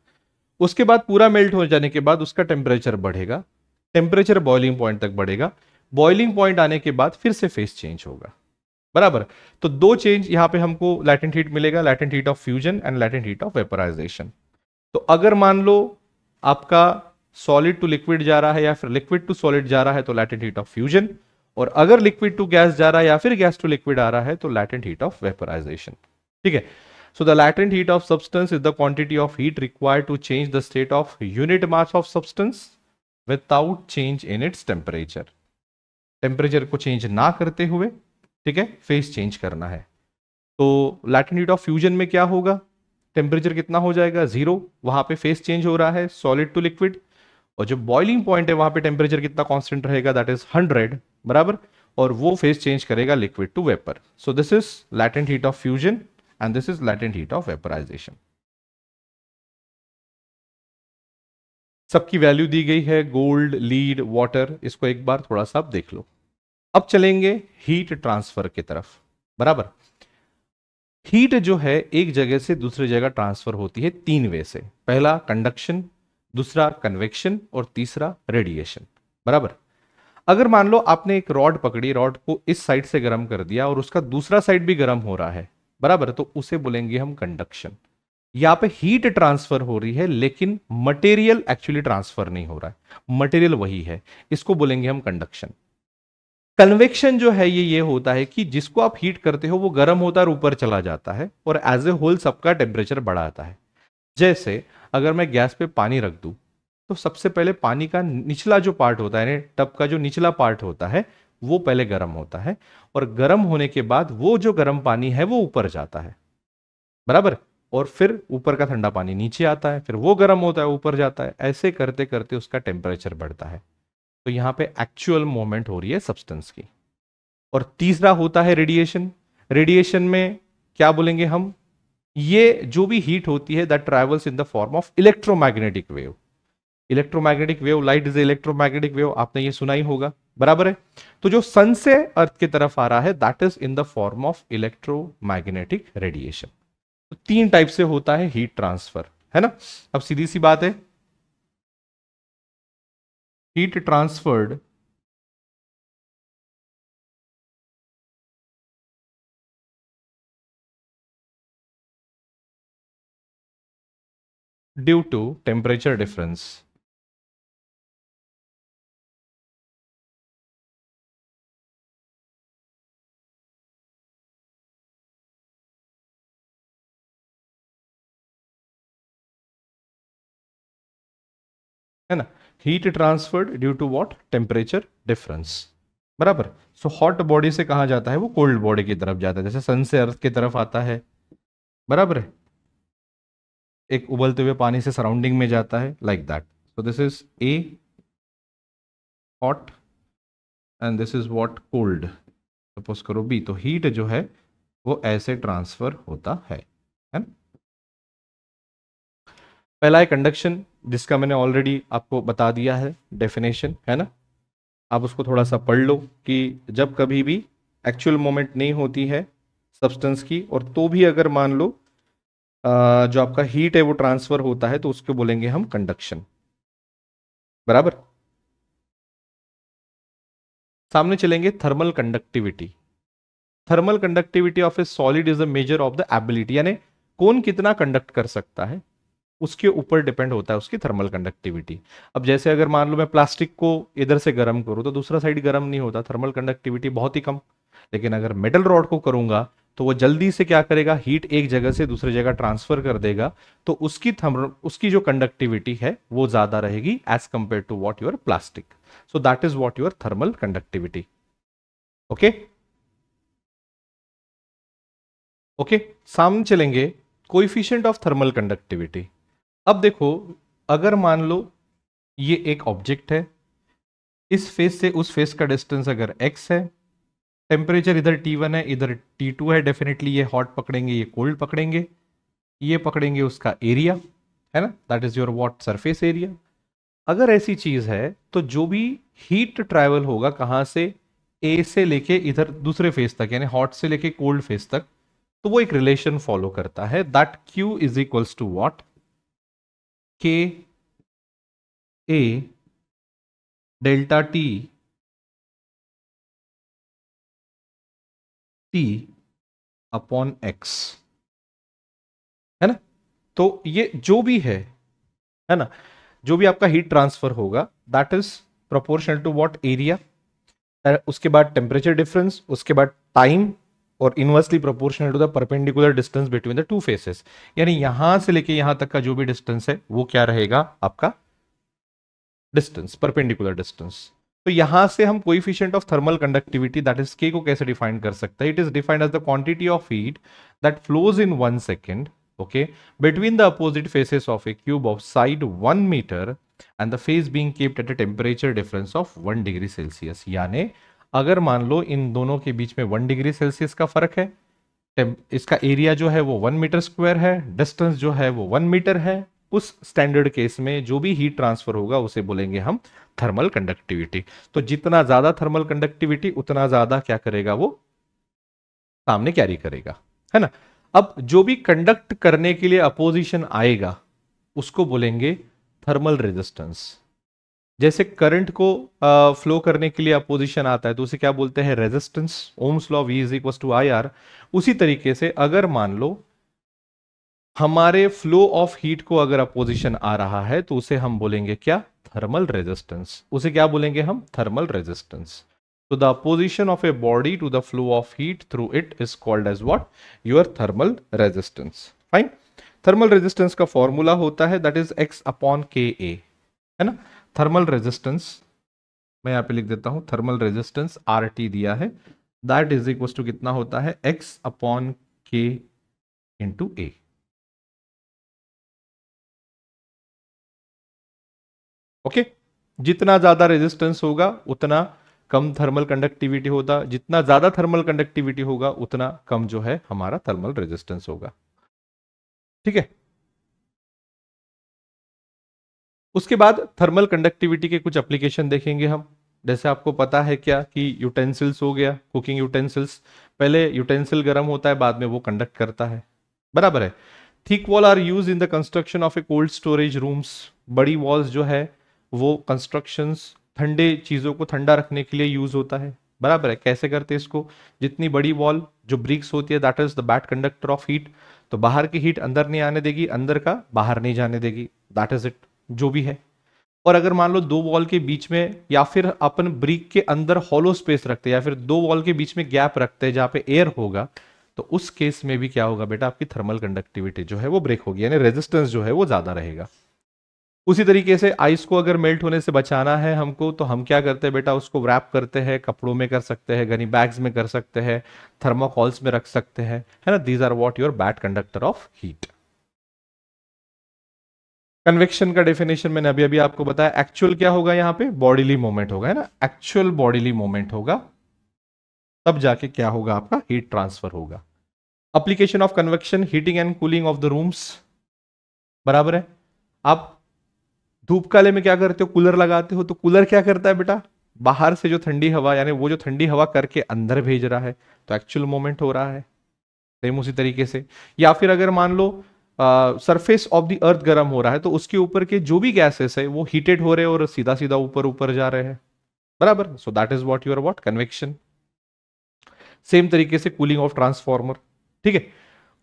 उसके बाद पूरा मेल्ट हो जाने के बाद उसका टेम्परेचर बढ़ेगा, टेम्परेचर बॉइलिंग पॉइंट तक बढ़ेगा, बॉइलिंग पॉइंट आने के बाद फिर से फेस चेंज होगा, बराबर। तो दो चेंज यहां पे हमको लैटेंट हीट मिलेगा, latent heat of fusion and latent heat of vaporization. तो अगर मान लो आपका सॉलिड टू लिक्विड जा रहा है या फिर लिक्विड टू सॉलिड जा रहा है तो लैटेंट हीट ऑफ फ्यूजन, और अगर लिक्विड टू गैस जा रहा है या फिर गैस टू लिक्विड आ रहा है तो लैटेंट हीट ऑफ वेपराइजेशन, ठीक है। So the latent heat of substance is the quantity of heat required to change the state of unit mass of substance without change in its temperature. Temperature को change ना करते हुए, ठीक है, face change करना है। तो लैटेंट हीट ऑफ फ्यूजन में क्या होगा, टेम्परेचर कितना हो जाएगा, 0, वहां पे फेस चेंज हो रहा है सॉलिड टू लिक्विड, और जो बॉइलिंग पॉइंट है वहां पे टेम्परेचर कितना कांस्टेंट रहेगा, दैट इज 100, बराबर, और वो फेस चेंज करेगा liquid to vapour. So this is latent heat of fusion and this is latent heat of vaporization. सबकी वैल्यू दी गई है, गोल्ड, लीड, वाटर, इसको एक बार थोड़ा सा आप देख लो। अब चलेंगे हीट ट्रांसफर की तरफ, बराबर। हीट जो है एक जगह से दूसरी जगह ट्रांसफर होती है तीन वे से, पहला कंडक्शन, दूसरा कन्वेक्शन और तीसरा रेडिएशन, बराबर। अगर मान लो आपने एक रॉड पकड़ी, रॉड को इस साइड से गर्म कर दिया और उसका दूसरा साइड भी गर्म हो रहा है, बराबर, तो उसे बोलेंगे हम कंडक्शन। यहां पे हीट ट्रांसफर हो रही है लेकिन मटेरियल एक्चुअली ट्रांसफर नहीं हो रहा है, मटेरियल वही है, इसको बोलेंगे हम कंडक्शन। कन्वेक्शन जो है ये होता है कि जिसको आप हीट करते हो वो गर्म होता है और ऊपर चला जाता है और एज ए होल सबका टेम्परेचर बढ़ाता है। जैसे अगर मैं गैस पे पानी रख दूं तो सबसे पहले पानी का निचला जो पार्ट होता है, टब का जो निचला पार्ट होता है, वो पहले गर्म होता है, और गर्म होने के बाद वो जो गर्म पानी है वो ऊपर जाता है, बराबर, और फिर ऊपर का ठंडा पानी नीचे आता है, फिर वो गर्म होता है ऊपर जाता है, ऐसे करते करते उसका टेम्परेचर बढ़ता है। तो यहां पे एक्चुअल मूवमेंट हो रही है सब्सटेंस की। और तीसरा होता है रेडिएशन। रेडिएशन में क्या बोलेंगे हम, ये जो भी हीट होती है that travels in the form of electromagnetic wave. Electromagnetic wave, light is electromagnetic wave, आपने ये सुना ही होगा, बराबर है। तो जो सन से अर्थ की तरफ आ रहा है that is in the form of electromagnetic radiation. तो तीन टाइप से होता है हीट ट्रांसफर, है ना। अब सीधी सी बात है, heat transferred due to temperature difference. है ना, heat transferred due to what, temperature difference. बराबर। सो हॉट बॉडी से कहा जाता है, वो कोल्ड बॉडी की तरफ जाता है, जैसे सन से अर्थ की तरफ आता है। बराबर है, एक उबलते हुए पानी से सराउंडिंग में जाता है, like that. So this is a hot and this is what, cold. Suppose करो बी, तो हीट जो है वो ऐसे ट्रांसफर होता है ना। पहला है कंडक्शन, जिसका मैंने ऑलरेडी आपको बता दिया है डेफिनेशन, है ना। आप उसको थोड़ा सा पढ़ लो कि जब कभी भी एक्चुअल मोमेंट नहीं होती है सब्सटेंस की, और तो भी अगर मान लो जो आपका हीट है वो ट्रांसफर होता है, तो उसको बोलेंगे हम कंडक्शन। बराबर। सामने चलेंगे, thermal conductivity. Thermal conductivity of a solid is a measure of the ability, यानी कौन कितना कंडक्ट कर सकता है उसके ऊपर डिपेंड होता है उसकी थर्मल कंडक्टिविटी। अब जैसे अगर मान लो मैं प्लास्टिक को इधर से गर्म करूं तो दूसरा साइड गर्म नहीं होता, थर्मल कंडक्टिविटी बहुत ही कम। लेकिन अगर मेटल रॉड को करूंगा तो वो जल्दी से क्या करेगा, हीट एक जगह से दूसरी जगह ट्रांसफर कर देगा, तो उसकी जो कंडक्टिविटी है वो ज्यादा रहेगी as compare to what your plastic. So that is what your thermal conductivity. Okay okay, सामने चलेंगे, कोएफिशिएंट ऑफ थर्मल कंडक्टिविटी। अब देखो, अगर मान लो ये एक ऑब्जेक्ट है, इस फेस से उस फेस का डिस्टेंस अगर x है, टेम्परेचर इधर T1 है, इधर T2 है, डेफिनेटली ये हॉट पकड़ेंगे, ये कोल्ड पकड़ेंगे, ये पकड़ेंगे उसका एरिया, है ना, that is your what, surface area. अगर ऐसी चीज है तो जो भी हीट ट्रैवल होगा कहां से, ए से लेके इधर दूसरे फेस तक, यानी हॉट से लेके कोल्ड फेस तक, तो वो एक रिलेशन फॉलो करता है, that Q is equals to what, K A delta T T upon X, है ना। तो ये जो भी है ना, जो भी आपका हीट ट्रांसफर होगा that is proportional to what, area, उसके बाद टेम्परेचर डिफरेंस, उसके बाद टाइम, और inversely proportional to the perpendicular distance between the two faces. यानी यहां से लेके यहां तक का जो भी डिस्टेंस है वो क्या रहेगा आपका, डिस्टेंस, परपेंडिकुलर डिस्टेंस। तो यहां से हम coefficient of thermal conductivity that is K को कैसे डिफाइन कर सकते हैं, it is defined as the quantity of heat that flows in 1 second, okay, between the opposite faces of a cube of side 1 meter and the face being kept at a temperature difference of 1 degree Celsius. यानी अगर मान लो इन दोनों के बीच में 1 degree Celsius का फर्क है, इसका एरिया जो है वो 1 मीटर स्क्वायर है, डिस्टेंस जो है वो 1 मीटर है, उस स्टैंडर्ड केस में जो भी हीट ट्रांसफर होगा उसे बोलेंगे हम थर्मल कंडक्टिविटी। तो जितना ज्यादा थर्मल कंडक्टिविटी उतना ज्यादा क्या करेगा, वो सामने कैरी करेगा, है ना। अब जो भी कंडक्ट करने के लिए अपोजिशन आएगा उसको बोलेंगे थर्मल रेजिस्टेंस। जैसे करंट को फ्लो करने के लिए अपोजिशन आता है तो उसे क्या बोलते हैं, resistance, Ohm's law, V is equal to IR। उसी तरीके से अगर मान लो हमारे फ्लो ऑफ हीट को अगर अपोजिशन आ रहा है तो उसे हम बोलेंगे क्या, थर्मल रेजिस्टेंस। उसे क्या बोलेंगे हम, thermal resistance. So the opposition of a body to the flow of heat through it is called as what, your thermal resistance. Fine. Thermal resistance का फॉर्मूला होता है that is x upon Ka, है ना। Thermal resistance मैं यहां पे लिख देता हूं, थर्मल रेजिस्टेंस RT दिया है, दैट इज इक्वल टू कितना होता है, x upon K into A। Okay, जितना ज्यादा रेजिस्टेंस होगा उतना कम थर्मल कंडक्टिविटी होता, जितना ज्यादा थर्मल कंडक्टिविटी होगा उतना कम जो है हमारा थर्मल रेजिस्टेंस होगा। ठीक है, उसके बाद थर्मल कंडक्टिविटी के कुछ एप्लीकेशन देखेंगे हम। जैसे आपको पता है क्या कि यूटेंसिल्स हो गया, कुकिंग यूटेंसिल्स, पहले यूटेंसिल गर्म होता है बाद में वो कंडक्ट करता है, बराबर है। Thick wall are use in the construction of a cold storage rooms. बड़ी वॉल्स जो है वो कंस्ट्रक्शंस, ठंडे चीजों को ठंडा रखने के लिए यूज होता है, बराबर है। कैसे करते हैं इसको, जितनी बड़ी वॉल जो ब्रिक्स होती है that is the bad conductor of heat, तो बाहर की हीट अंदर नहीं आने देगी, अंदर का बाहर नहीं जाने देगी, दैट इज इट, जो भी है। और अगर मान लो दो वॉल के बीच में, या फिर अपन ब्रिक के अंदर हॉलो स्पेस रखते हैं, या फिर दो वॉल के बीच में गैप रखते हैं जहां पे एयर होगा, तो उस केस में भी क्या होगा बेटा, आपकी थर्मल कंडक्टिविटी जो है वो ब्रेक होगी, यानी रेजिस्टेंस जो है वो ज्यादा रहेगा। उसी तरीके से आइस को अगर मेल्ट होने से बचाना है हमको, तो हम क्या करते हैं बेटा, उसको रैप करते हैं, कपड़ों में कर सकते हैं, गनी बैग्स में कर सकते हैं, थर्मोकॉल्स में रख सकते हैं, है ना। These are what your bad conductor of heat. Convection का डेफिनेशन मैंने अभी अभी आपको बताया। एक्चुअल क्या होगा, यहाँ पे बॉडीली मोमेंट होगा, है ना, एक्चुअल बॉडीली मोमेंट होगा, तब जाके क्या होगा, आपका हीट ट्रांसफर होगा। Application of convection, heating and cooling of the rooms, बराबर है। आप धूप काले में क्या करते हो, कूलर लगाते हो, तो कूलर क्या करता है बेटा, बाहर से जो ठंडी हवा, यानी वो जो ठंडी हवा करके अंदर भेज रहा है, तो एक्चुअल मोमेंट हो रहा है। सेम उसी तरीके से, या फिर अगर मान लो सरफेस ऑफ द अर्थ गर्म हो रहा है, तो उसके ऊपर के जो भी गैसेस है वो हीटेड हो रहे हैं और सीधा सीधा ऊपर ऊपर जा रहे हैं, बराबर। So that is what your what convection. Same तरीके से कूलिंग ऑफ ट्रांसफॉर्मर, ठीक है।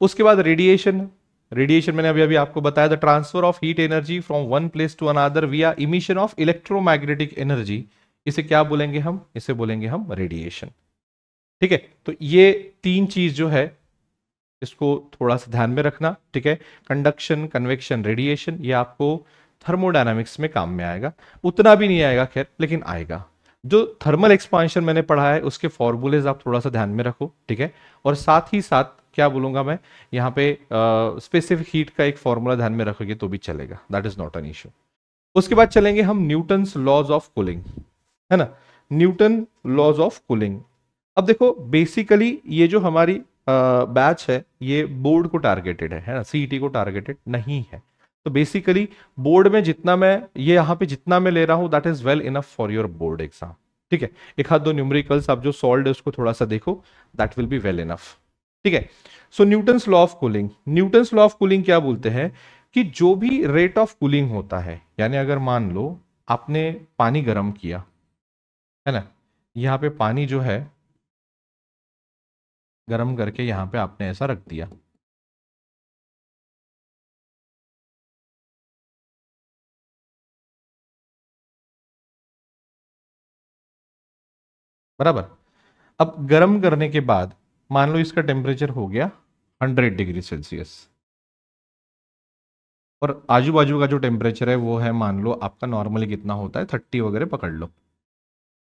उसके बाद रेडिएशन, रेडिएशन मैंने अभी अभी आपको बताया, the transfer of heat energy from one place to another via emission of electromagnetic energy, इसे क्या बोलेंगे हम, इसे बोलेंगे हम रेडिएशन, ठीक है। तो ये तीन चीज जो है इसको थोड़ा सा ध्यान में रखना, ठीक है। कंडक्शन, कन्वेक्शन, रेडिएशन, ये आपको थर्मोडायनामिक्स में काम में आएगा, उतना भी नहीं आएगा खैर, लेकिन आएगा। जो थर्मल एक्सपांशन मैंने पढ़ा है उसके फॉर्मूलेज आप थोड़ा सा ध्यान में रखो, ठीक है। और साथ ही साथ क्या बोलूंगा मैं यहाँ पे, स्पेसिफिक हीट का एक फॉर्मूला ध्यान में रखोगे तो भी चलेगा, that is not an issue. उसके बाद चलेंगे हम न्यूटन्स लॉज ऑफ कूलिंग, है ना, न्यूटन लॉज ऑफ कूलिंग। अब देखो बेसिकली ये जो हमारी बैच है ये बोर्ड को टारगेटेड है ना, सीईटी को टारगेटेड नहीं है। तो बेसिकली बोर्ड में जितना मैं ये यहाँ पे जितना मैं ले रहा हूं that is well enough for your board exam, ठीक है। एक हाथ दो न्यूमेरिकल्स आप जो सॉल्व है उसको थोड़ा सा देखो, that will be well enough, ठीक है। So Newton's law of cooling, Newton's law of cooling क्या बोलते हैं कि जो भी रेट ऑफ कूलिंग होता है, यानी अगर मान लो आपने पानी गर्म किया, है ना, यहाँ पे पानी जो है गर्म करके यहाँ पे आपने ऐसा रख दिया, बराबर। अब गर्म करने के बाद मान लो इसका टेम्परेचर हो गया 100 डिग्री सेल्सियस, और आजू बाजू का जो टेम्परेचर है वो है मान लो आपका नॉर्मली कितना होता है 30 वगैरह पकड़ लो,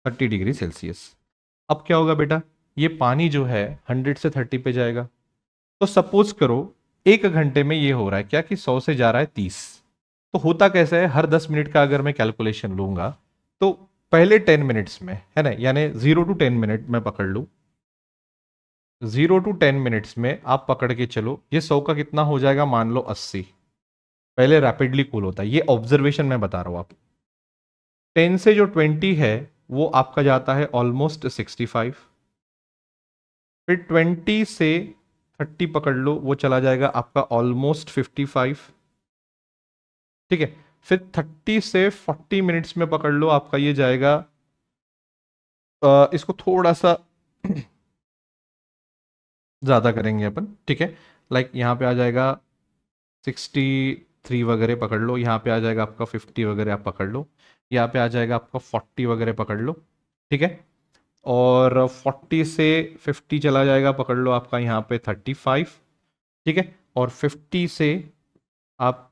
30 डिग्री सेल्सियस। अब क्या होगा बेटा, ये पानी जो है 100 से 30 पे जाएगा, तो सपोज करो एक घंटे में ये हो रहा है क्या कि 100 से जा रहा है 30। तो होता कैसा है, हर 10 मिनट का अगर मैं कैलकुलेशन लूंगा तो पहले 10 मिनट्स में, है ना, यानी 0 to 10 मिनट में पकड़ लू, 0 to 10 मिनट्स में आप पकड़ के चलो, ये 100 का कितना हो जाएगा, मान लो 80। पहले रैपिडली कूल होता है, ये ऑब्जर्वेशन मैं बता रहा हूं आप। 10 से जो 20 है वो आपका जाता है ऑलमोस्ट 65, फिर 20 से 30 पकड़ लो, वो चला जाएगा आपका ऑलमोस्ट 55, ठीक है। फिर 30 से 40 मिनट्स में पकड़ लो, आपका ये जाएगा, इसको थोड़ा सा ज्यादा करेंगे अपन, ठीक है। लाइक यहाँ पे आ जाएगा 63 वगैरह पकड़ लो, यहाँ पे आ जाएगा आपका 50 वगैरह आप पकड़ लो, यहाँ पे आ जाएगा आपका 40 वगैरह पकड़ लो, ठीक है। और 40 से 50 चला जाएगा, पकड़ लो आपका यहाँ पे 35, ठीक है। और 50 से आप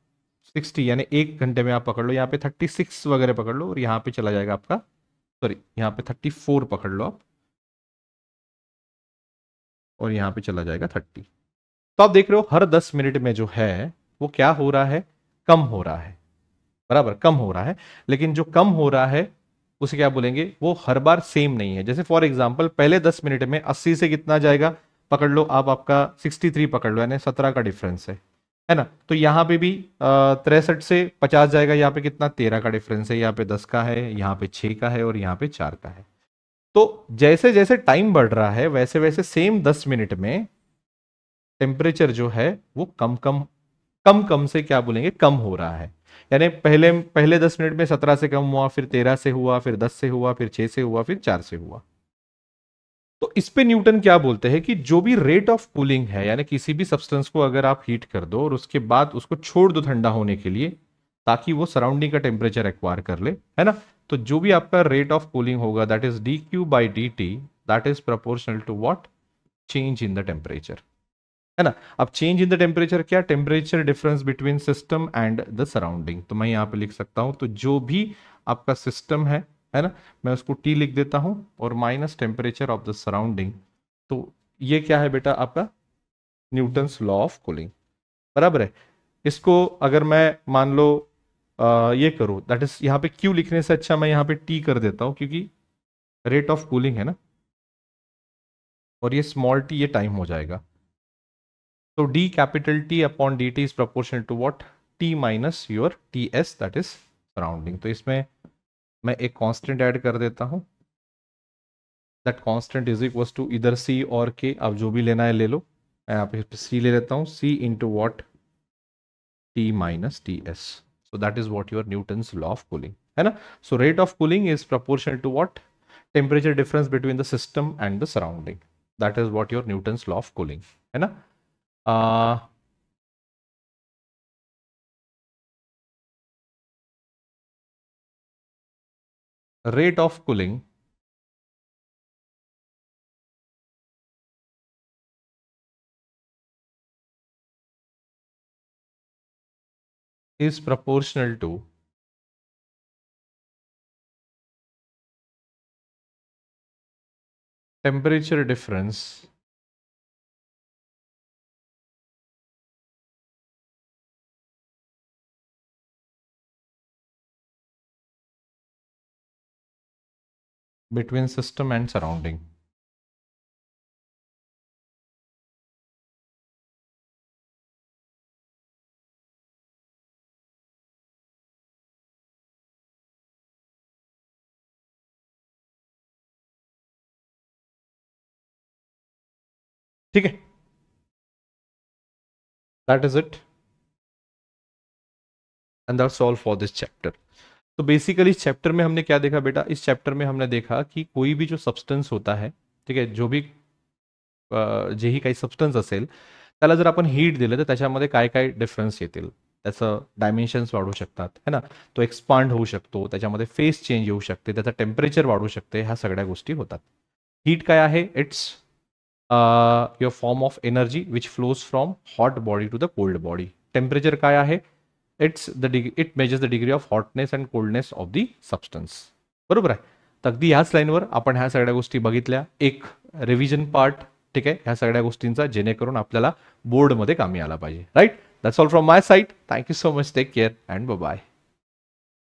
60 यानी एक घंटे में आप पकड़ लो, यहाँ पे 36 वगैरह पकड़ लो, और यहाँ पे चला जाएगा आपका, सॉरी यहाँ पे 34 पकड़ लो आप, और यहाँ पे चला जाएगा 30। तो आप देख रहे हो हर 10 मिनट में जो है वो क्या हो रहा है, कम हो रहा है, बराबर, कम हो रहा है। लेकिन जो कम हो रहा है उसे क्या बोलेंगे, वो हर बार सेम नहीं है। जैसे फॉर एग्जांपल पहले 10 मिनट में 80 से कितना जाएगा, पकड़ लो आप आपका 63 पकड़ लो, यानी 17 का डिफरेंस है ना। तो यहाँ पे भी 63 से 50 जाएगा, यहाँ पे कितना 13 का डिफरेंस है, यहाँ पे 10 का है, यहाँ पे 6 का है, और यहाँ पे 4 का है। तो जैसे जैसे टाइम बढ़ रहा है वैसे वैसे सेम 10 मिनट में टेम्परेचर जो है वो कम कम कम कम से क्या बोलेंगे, कम हो रहा है। यानी पहले पहले 10 मिनट में 17 से कम हुआ, फिर 13 से हुआ, फिर 10 से हुआ, फिर 6 से हुआ, फिर 4 से हुआ। तो इस पे न्यूटन क्या बोलते हैं कि जो भी रेट ऑफ कूलिंग है, यानी किसी भी सब्सटेंस को अगर आप हीट कर दो और उसके बाद उसको छोड़ दो ठंडा होने के लिए ताकि वो सराउंडिंग का टेम्परेचर एक्वायर कर ले, है ना, तो जो भी आपका रेट ऑफ कूलिंग होगा that is d q by d t, that is proportional to what, change in the temperature, है ना। अब चेंज इन द टेम्परेचर क्या, temperature difference between system and the surrounding. तो मैं यहाँ पे लिख सकता हूं, तो जो भी आपका सिस्टम है ना, मैं उसको T लिख देता हूं और minus temperature of the surrounding. तो ये क्या है बेटा, आपका न्यूटन्स लॉ ऑफ कूलिंग, बराबर है। इसको अगर मैं मान लो ये करूं, दैट इज यहाँ पे Q लिखने से अच्छा मैं यहाँ पे T कर देता हूं, क्योंकि रेट ऑफ कूलिंग है ना, और ये स्मॉल t ये टाइम हो जाएगा। तो d capital T upon dt is proportional to what, t minus your ts that is surrounding. तो इसमें मैं एक कांस्टेंट ऐड कर देता हूं, that constant is equal to इधर c और k, आप जो भी लेना है ले लो। मैं यहाँ पे c ले लेता हूँ, c into what, t minus ts। So that is what your Newton's law of cooling, है ना। So rate of cooling is proportional to what, temperature difference between the system and the surrounding, that is what your Newton's law of cooling, है ना। Rate of cooling is proportional to temperature difference between system and surrounding। ठीक है, that is it and that's all for this chapter. तो basically इस chapter में हमने क्या देखा बेटा, इस चैप्टर में हमने देखा कि कोई भी जो सब्सटन्स होता है, ठीक है, जो भी जेही काही सबस्टन्स असेल त्याला जर आपण हीट दिलं तर त्याच्यामध्ये काय काय डिफरन्स येतील, त्याचं डायमेन्शन्स वाढू शकतात, है ना, तो एक्सपांड होऊ शकतो, त्याच्यामध्ये फेस चेंज येऊ शकते, त्याचं टेम्परेचर वाढू शकते, ह्या सगळ्या गोष्टी होतात। हीट काय आहे, it's your form of energy which flows from hot body to the cold body. Temperature काय आहे, it measures the degree of hotness and coldness of the substance, बरोबर आहे। तर अगदी ह्याच लाईनवर आपण ह्या सगळ्या गोष्टी बघितल्या, एक रिव्हिजन पार्ट, ठीक आहे, ह्या सगळ्या गोष्टींचा जेणेकरून आपल्याला बोर्डमध्ये कामी आला पाहिजे, right. That's all from my side, thank you so much, take care and bye.